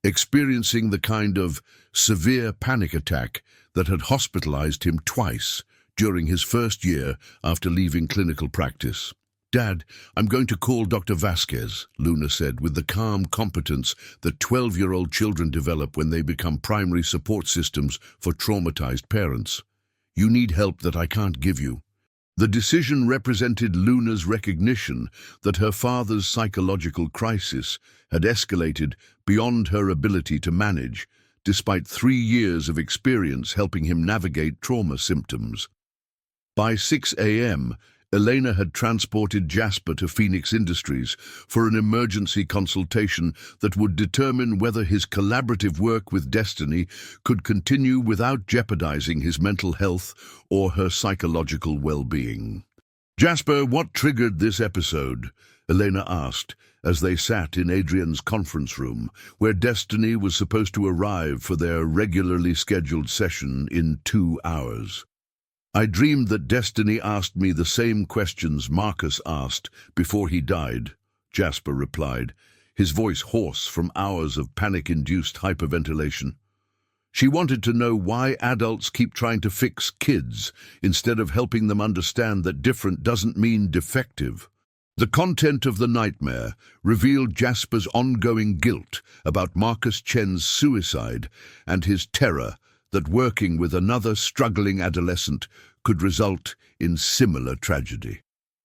experiencing the kind of severe panic attack that had hospitalized him twice during his first year after leaving clinical practice. Dad, I'm going to call Dr. Vasquez, Luna said, with the calm competence that 12-year-old children develop when they become primary support systems for traumatized parents. You need help that I can't give you. The decision represented Luna's recognition that her father's psychological crisis had escalated beyond her ability to manage, despite 3 years of experience helping him navigate trauma symptoms. By 6 a.m., Elena had transported Jasper to Phoenix Industries for an emergency consultation that would determine whether his collaborative work with Destiny could continue without jeopardizing his mental health or her psychological well-being. "Jasper, what triggered this episode?" Elena asked as they sat in Adrienne's conference room, where Destiny was supposed to arrive for their regularly scheduled session in 2 hours. "I dreamed that Destiny asked me the same questions Marcus asked before he died," Jasper replied, his voice hoarse from hours of panic-induced hyperventilation. "She wanted to know why adults keep trying to fix kids instead of helping them understand that different doesn't mean defective." The content of the nightmare revealed Jasper's ongoing guilt about Marcus Chen's suicide and his terror that working with another struggling adolescent could result in similar tragedy.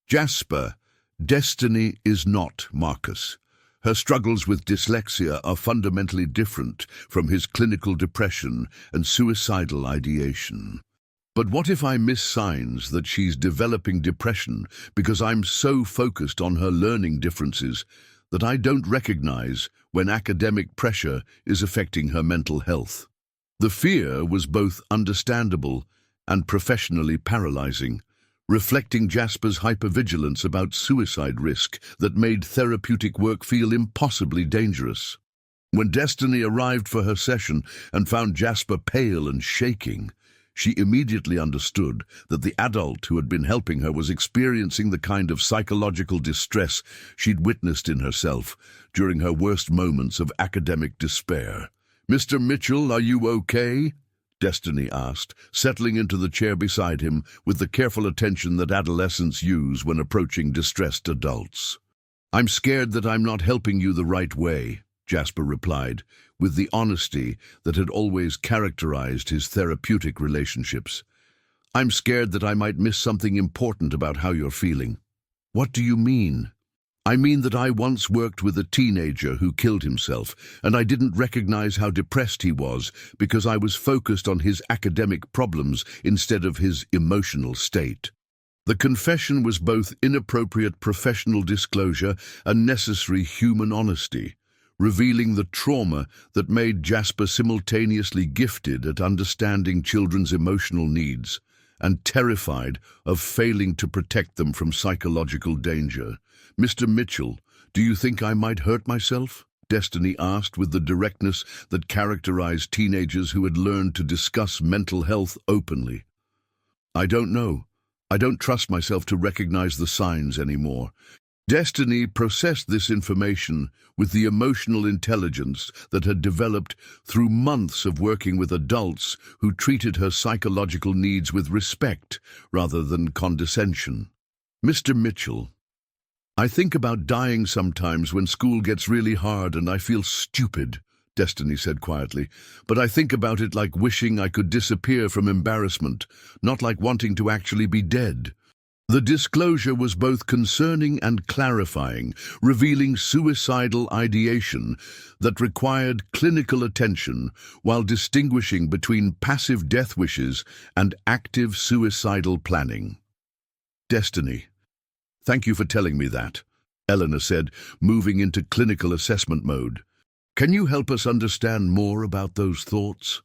"Jasper, Destiny is not Marcus. Her struggles with dyslexia are fundamentally different from his clinical depression and suicidal ideation. But what if I miss signs that she's developing depression because I'm so focused on her learning differences that I don't recognize when academic pressure is affecting her mental health?" The fear was both understandable and professionally paralyzing, reflecting Jasper's hypervigilance about suicide risk that made therapeutic work feel impossibly dangerous. When Destiny arrived for her session and found Jasper pale and shaking, she immediately understood that the adult who had been helping her was experiencing the kind of psychological distress she'd witnessed in herself during her worst moments of academic despair. "Mr. Mitchell, are you okay?" Destiny asked, settling into the chair beside him with the careful attention that adolescents use when approaching distressed adults. "I'm scared that I'm not helping you the right way," Jasper replied, with the honesty that had always characterized his therapeutic relationships. "I'm scared that I might miss something important about how you're feeling." "What do you mean?" "I mean that I once worked with a teenager who killed himself, and I didn't recognize how depressed he was because I was focused on his academic problems instead of his emotional state." The confession was both inappropriate professional disclosure and necessary human honesty, revealing the trauma that made Jasper simultaneously gifted at understanding children's emotional needs and terrified of failing to protect them from psychological danger. "Mr. Mitchell, do you think I might hurt myself?" Destiny asked with the directness that characterized teenagers who had learned to discuss mental health openly. "I don't know. I don't trust myself to recognize the signs anymore." Destiny processed this information with the emotional intelligence that had developed through months of working with adults who treated her psychological needs with respect rather than condescension. "Mr. Mitchell, I think about dying sometimes when school gets really hard and I feel stupid," Destiny said quietly, "but I think about it like wishing I could disappear from embarrassment, not like wanting to actually be dead." The disclosure was both concerning and clarifying, revealing suicidal ideation that required clinical attention while distinguishing between passive death wishes and active suicidal planning. "Destiny, thank you for telling me that," Eleanor said, moving into clinical assessment mode. "Can you help us understand more about those thoughts?"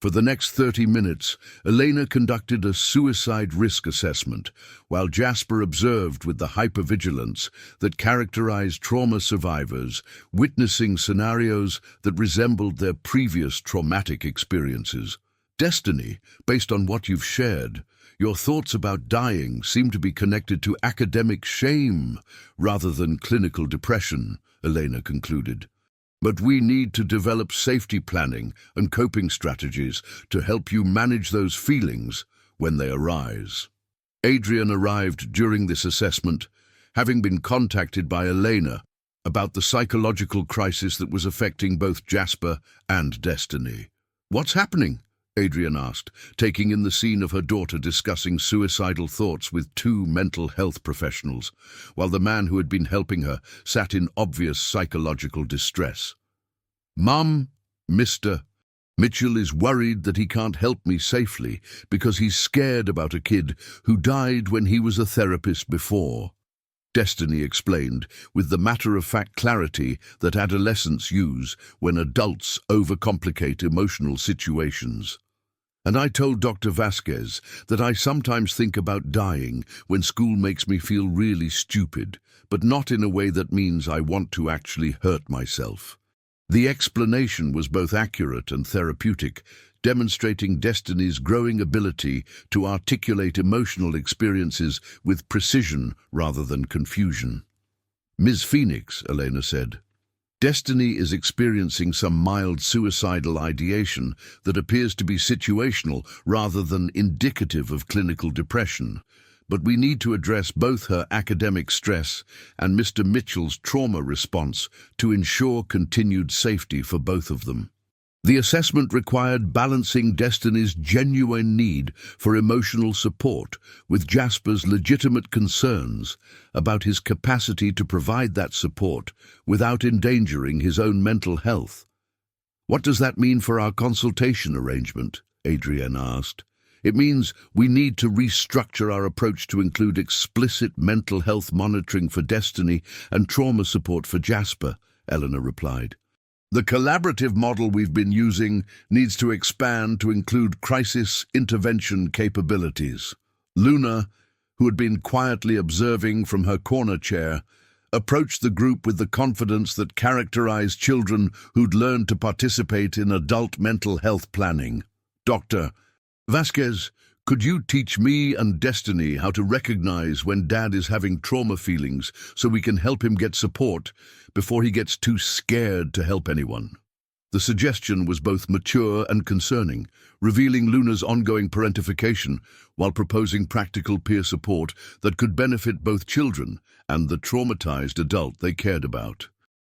For the next 30 minutes, Elena conducted a suicide risk assessment, while Jasper observed with the hypervigilance that characterized trauma survivors, witnessing scenarios that resembled their previous traumatic experiences. "Destiny, based on what you've shared, your thoughts about dying seem to be connected to academic shame rather than clinical depression," Elena concluded. "But we need to develop safety planning and coping strategies to help you manage those feelings when they arise." Adrienne arrived during this assessment, having been contacted by Elena about the psychological crisis that was affecting both Jasper and Destiny. "What's happening?" Adrienne asked, taking in the scene of her daughter discussing suicidal thoughts with two mental health professionals, while the man who had been helping her sat in obvious psychological distress. "Mum, Mr. Mitchell is worried that he can't help me safely because he's scared about a kid who died when he was a therapist before," Destiny explained with the matter-of-fact clarity that adolescents use when adults overcomplicate emotional situations. "And I told Dr. Vasquez that I sometimes think about dying when school makes me feel really stupid, but not in a way that means I want to actually hurt myself." The explanation was both accurate and therapeutic, demonstrating Destiny's growing ability to articulate emotional experiences with precision rather than confusion. "Ms. Phoenix," Elena said, "Destiny is experiencing some mild suicidal ideation that appears to be situational rather than indicative of clinical depression. But we need to address both her academic stress and Mr. Mitchell's trauma response to ensure continued safety for both of them." The assessment required balancing Destiny's genuine need for emotional support with Jasper's legitimate concerns about his capacity to provide that support without endangering his own mental health. "What does that mean for our consultation arrangement?" Adrienne asked. "It means we need to restructure our approach to include explicit mental health monitoring for Destiny and trauma support for Jasper," Eleanor replied. "The collaborative model we've been using needs to expand to include crisis intervention capabilities." Luna, who had been quietly observing from her corner chair, approached the group with the confidence that characterized children who'd learned to participate in adult mental health planning. "Dr. Vasquez, could you teach me and Destiny how to recognize when Dad is having trauma feelings so we can help him get support before he gets too scared to help anyone?" The suggestion was both mature and concerning, revealing Luna's ongoing parentification while proposing practical peer support that could benefit both children and the traumatized adult they cared about.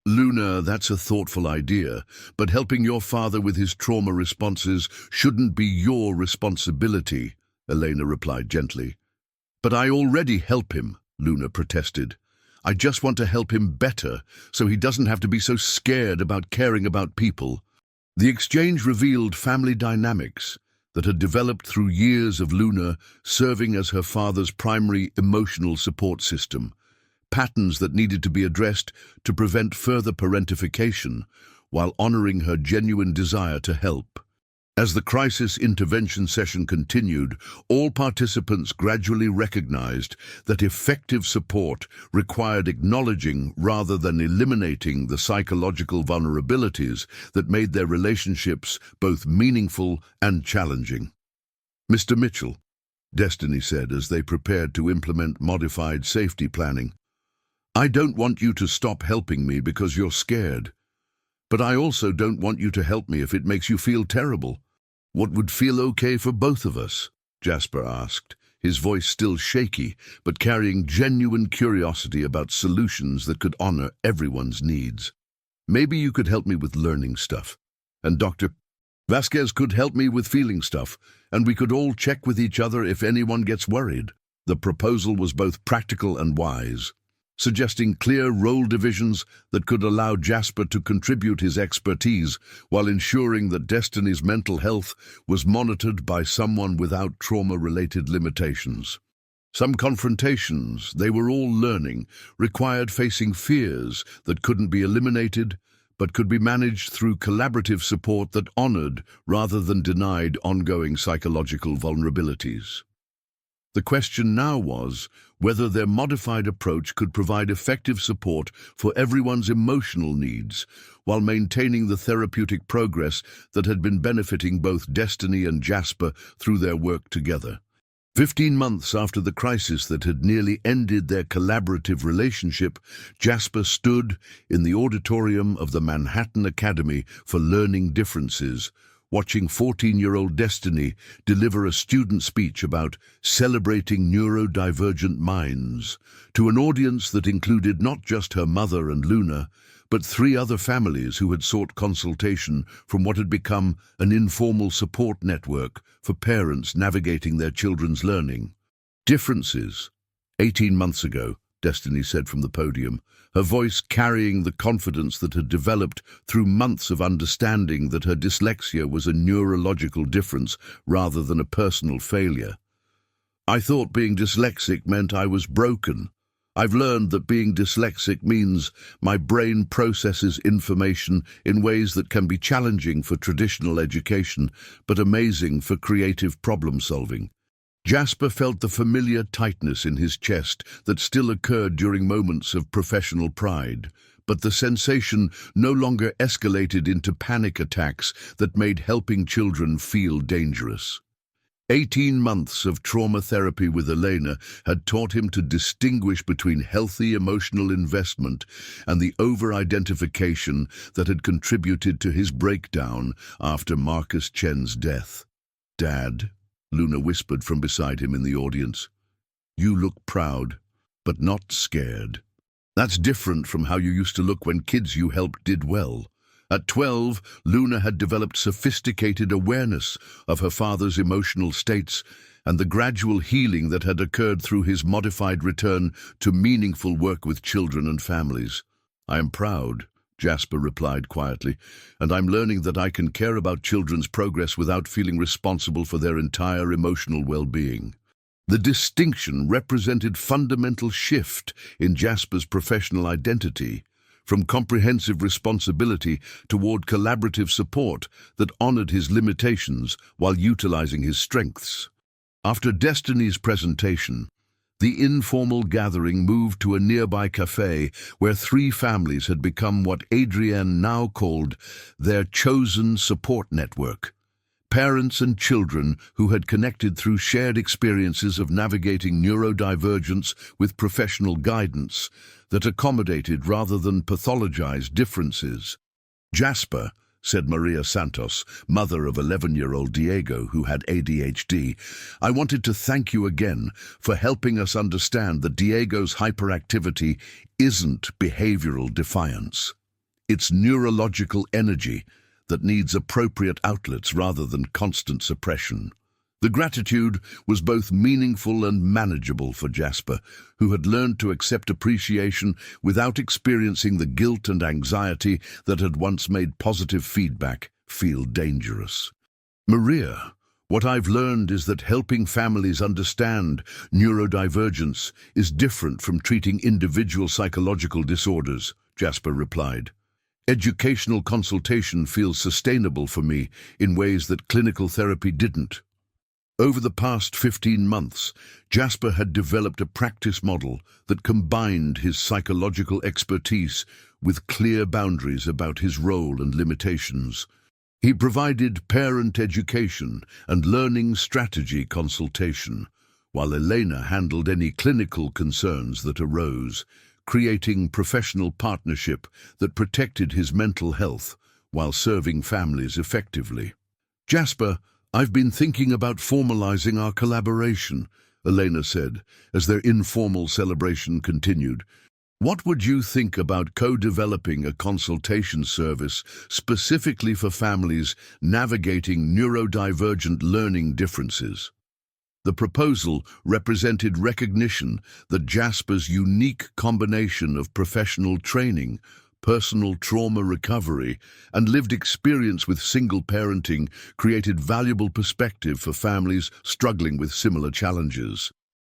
"Luna, that's a thoughtful idea, but helping your father with his trauma responses shouldn't be your responsibility," Elena replied gently. "But I already help him," Luna protested. "I just want to help him better, so he doesn't have to be so scared about caring about people." The exchange revealed family dynamics that had developed through years of Luna serving as her father's primary emotional support system, patterns that needed to be addressed to prevent further parentification while honoring her genuine desire to help. As the crisis intervention session continued, all participants gradually recognized that effective support required acknowledging rather than eliminating the psychological vulnerabilities that made their relationships both meaningful and challenging. "Mr. Mitchell," Destiny said as they prepared to implement modified safety planning, "I don't want you to stop helping me because you're scared. But I also don't want you to help me if it makes you feel terrible. What would feel okay for both of us?" Jasper asked, his voice still shaky, but carrying genuine curiosity about solutions that could honor everyone's needs. "Maybe you could help me with learning stuff, and Dr. Vasquez could help me with feeling stuff, and we could all check with each other if anyone gets worried." The proposal was both practical and wise, suggesting clear role divisions that could allow Jasper to contribute his expertise while ensuring that Destiny's mental health was monitored by someone without trauma-related limitations. Some confrontations, they were all learning, required facing fears that couldn't be eliminated, but could be managed through collaborative support that honored rather than denied ongoing psychological vulnerabilities. The question now was whether their modified approach could provide effective support for everyone's emotional needs while maintaining the therapeutic progress that had been benefiting both Destiny and Jasper through their work together. 15 months after the crisis that had nearly ended their collaborative relationship, Jasper stood in the auditorium of the Manhattan Academy for Learning Differences, watching 14-year-old Destiny deliver a student speech about celebrating neurodivergent minds to an audience that included not just her mother and Luna, but 3 other families who had sought consultation from what had become an informal support network for parents navigating their children's learning. Differences. 18 months ago, Destiny said from the podium, her voice carrying the confidence that had developed through months of understanding that her dyslexia was a neurological difference rather than a personal failure. I thought being dyslexic meant I was broken. I've learned that being dyslexic means my brain processes information in ways that can be challenging for traditional education, but amazing for creative problem solving. Jasper felt the familiar tightness in his chest that still occurred during moments of professional pride, but the sensation no longer escalated into panic attacks that made helping children feel dangerous. 18 months of trauma therapy with Elena had taught him to distinguish between healthy emotional investment and the over-identification that had contributed to his breakdown after Marcus Chen's death. "Dad," Luna whispered from beside him in the audience, "you look proud, but not scared. That's different from how you used to look when kids you helped did well." At 12, Luna had developed sophisticated awareness of her father's emotional states and the gradual healing that had occurred through his modified return to meaningful work with children and families. "I am proud," Jasper replied quietly, "and I'm learning that I can care about children's progress without feeling responsible for their entire emotional well-being." The distinction represented fundamental shift in Jasper's professional identity, from comprehensive responsibility toward collaborative support that honored his limitations while utilizing his strengths. After Destiny's presentation, the informal gathering moved to a nearby cafe where 3 families had become what Adrienne now called their chosen support network. Parents and children who had connected through shared experiences of navigating neurodivergence with professional guidance that accommodated rather than pathologized differences. "Jasper," said Maria Santos, mother of 11-year-old Diego who had ADHD, "I wanted to thank you again for helping us understand that Diego's hyperactivity isn't behavioral defiance. It's neurological energy that needs appropriate outlets rather than constant suppression." The gratitude was both meaningful and manageable for Jasper, who had learned to accept appreciation without experiencing the guilt and anxiety that had once made positive feedback feel dangerous. "Maria, what I've learned is that helping families understand neurodivergence is different from treating individual psychological disorders," Jasper replied. "Educational consultation feels sustainable for me in ways that clinical therapy didn't." Over the past 15 months, Jasper had developed a practice model that combined his psychological expertise with clear boundaries about his role and limitations. He provided parent education and learning strategy consultation, while Elena handled any clinical concerns that arose, creating professional partnership that protected his mental health while serving families effectively. "Jasper, I've been thinking about formalizing our collaboration," Elena said, as their informal celebration continued. "What would you think about co-developing a consultation service specifically for families navigating neurodivergent learning differences?" The proposal represented recognition that Jasper's unique combination of professional training, personal trauma recovery, and lived experience with single parenting created valuable perspective for families struggling with similar challenges.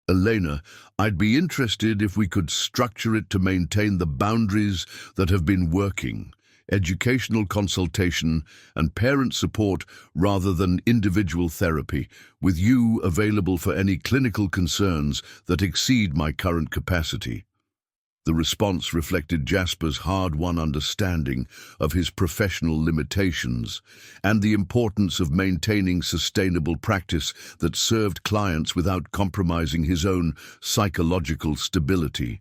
"Elena, I'd be interested if we could structure it to maintain the boundaries that have been working, educational consultation and parent support rather than individual therapy, with you available for any clinical concerns that exceed my current capacity." The response reflected Jasper's hard-won understanding of his professional limitations and the importance of maintaining sustainable practice that served clients without compromising his own psychological stability.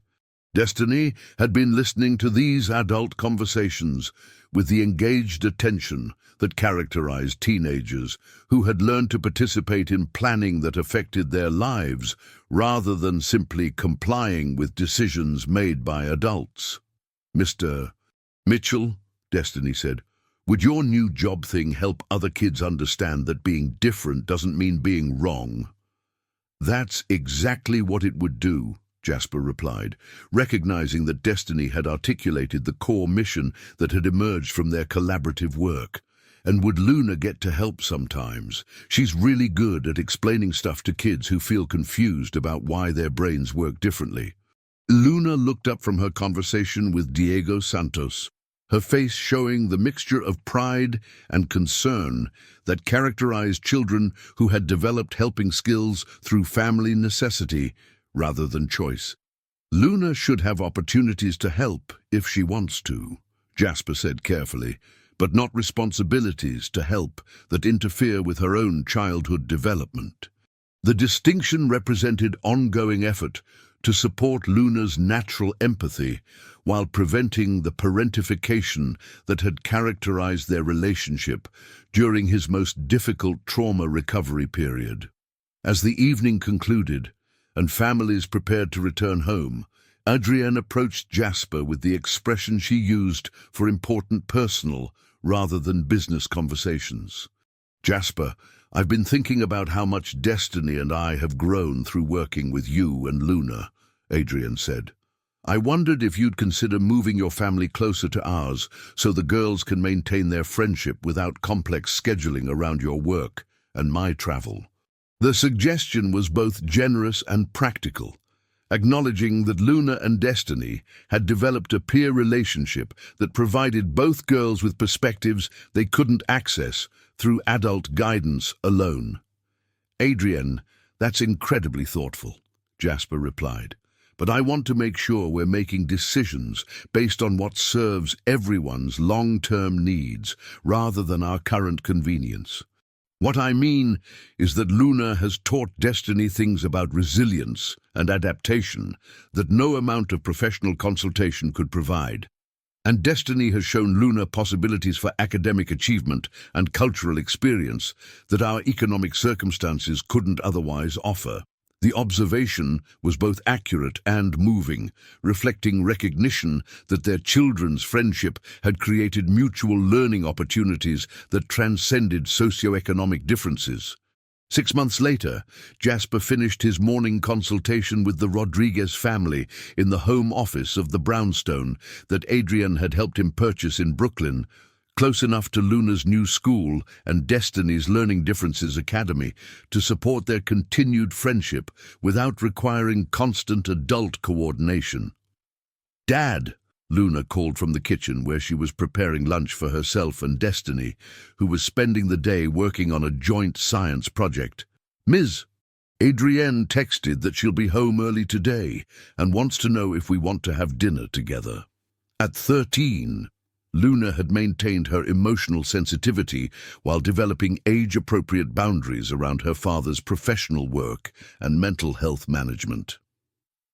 Destiny had been listening to these adult conversations with the engaged attention that characterized teenagers who had learned to participate in planning that affected their lives rather than simply complying with decisions made by adults. "Mr. Mitchell," Destiny said, "would your new job thing help other kids understand that being different doesn't mean being wrong?" "That's exactly what it would do," Jasper replied, recognizing that Destiny had articulated the core mission that had emerged from their collaborative work. "And would Luna get to help sometimes? She's really good at explaining stuff to kids who feel confused about why their brains work differently." Luna looked up from her conversation with Diego Santos, her face showing the mixture of pride and concern that characterized children who had developed helping skills through family necessity rather than choice. "Luna should have opportunities to help if she wants to," Jasper said carefully, "but not responsibilities to help that interfere with her own childhood development." The distinction represented ongoing effort to support Luna's natural empathy while preventing the parentification that had characterized their relationship during his most difficult trauma recovery period. As the evening concluded and families prepared to return home, Adrienne approached Jasper with the expression she used for important personal rather than business conversations. "Jasper, I've been thinking about how much Destiny and I have grown through working with you and Luna," Adrienne said. "I wondered if you'd consider moving your family closer to ours so the girls can maintain their friendship without complex scheduling around your work and my travel." The suggestion was both generous and practical, acknowledging that Luna and Destiny had developed a peer relationship that provided both girls with perspectives they couldn't access through adult guidance alone. "Adrienne, that's incredibly thoughtful," Jasper replied, "but I want to make sure we're making decisions based on what serves everyone's long-term needs rather than our current convenience. What I mean is that Luna has taught Destiny things about resilience and adaptation that no amount of professional consultation could provide. And Destiny has shown Luna possibilities for academic achievement and cultural experience that our economic circumstances couldn't otherwise offer." The observation was both accurate and moving, reflecting recognition that their children's friendship had created mutual learning opportunities that transcended socioeconomic differences. 6 months later, Jasper finished his morning consultation with the Rodriguez family in the home office of the brownstone that Adrienne had helped him purchase in Brooklyn, close enough to Luna's new school and Destiny's Learning Differences Academy to support their continued friendship without requiring constant adult coordination. "Dad," Luna called from the kitchen where she was preparing lunch for herself and Destiny, who was spending the day working on a joint science project. "Ms. Adrienne texted that she'll be home early today and wants to know if we want to have dinner together." At 13, Luna had maintained her emotional sensitivity while developing age-appropriate boundaries around her father's professional work and mental health management.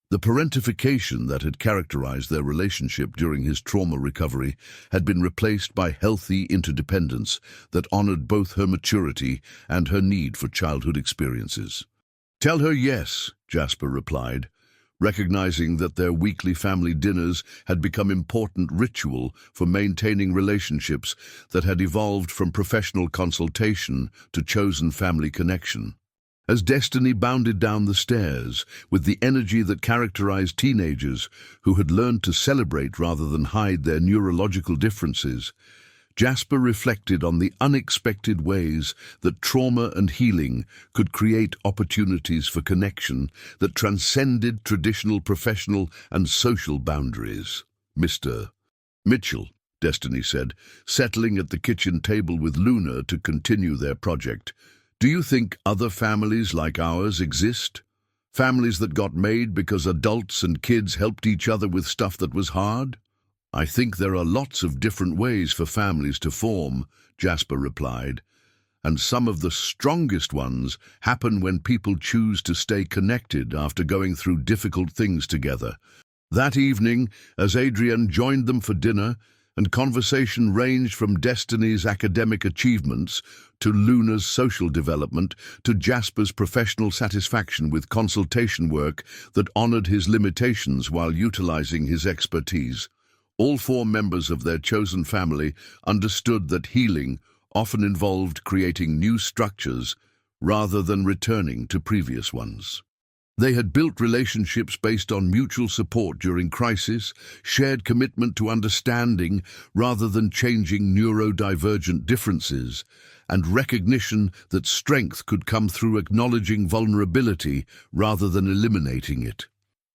The parentification that had characterized their relationship during his trauma recovery had been replaced by healthy interdependence that honored both her maturity and her need for childhood experiences. "Tell her yes," Jasper replied, recognizing that their weekly family dinners had become important ritual for maintaining relationships that had evolved from professional consultation to chosen family connection. As Destiny bounded down the stairs with the energy that characterized teenagers who had learned to celebrate rather than hide their neurological differences, Jasper reflected on the unexpected ways that trauma and healing could create opportunities for connection that transcended traditional professional and social boundaries. "Mr. Mitchell," Destiny said, settling at the kitchen table with Luna to continue their project, "do you think other families like ours exist? Families that got made because adults and kids helped each other with stuff that was hard?" "I think there are lots of different ways for families to form," Jasper replied, "and some of the strongest ones happen when people choose to stay connected after going through difficult things together. That evening, as Adrienne joined them for dinner, and conversation ranged from Destiny's academic achievements to Luna's social development to Jasper's professional satisfaction with consultation work that honored his limitations while utilizing his expertise. All four members of their chosen family understood that healing often involved creating new structures rather than returning to previous ones. They had built relationships based on mutual support during crisis, shared commitment to understanding rather than changing neurodivergent differences, and recognition that strength could come through acknowledging vulnerability rather than eliminating it.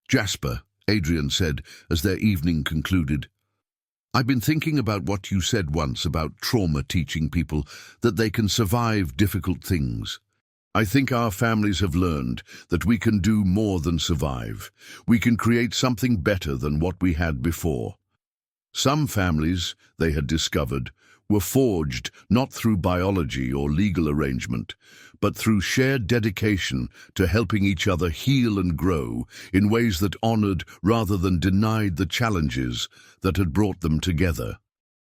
"Jasper," Adrienne said as their evening concluded, "I've been thinking about what you said once about trauma teaching people that they can survive difficult things. I think our families have learned that we can do more than survive. We can create something better than what we had before." Some families, they had discovered, were forged not through biology or legal arrangement, but through shared dedication to helping each other heal and grow in ways that honored rather than denied the challenges that had brought them together.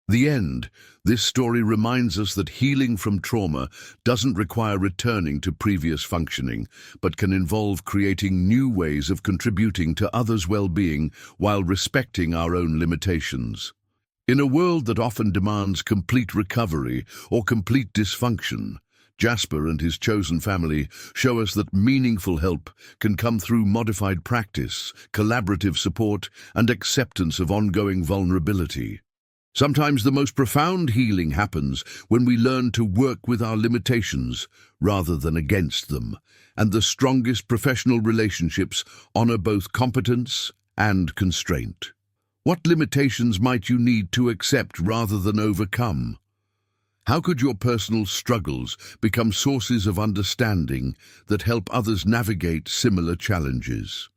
The end. This story reminds us that healing from trauma doesn't require returning to previous functioning, but can involve creating new ways of contributing to others' well-being while respecting our own limitations. In a world that often demands complete recovery or complete dysfunction, Jasper and his chosen family show us that meaningful help can come through modified practice, collaborative support, and acceptance of ongoing vulnerability. Sometimes the most profound healing happens when we learn to work with our limitations rather than against them, and the strongest professional relationships honor both competence and constraint. What limitations might you need to accept rather than overcome? How could your personal struggles become sources of understanding that help others navigate similar challenges?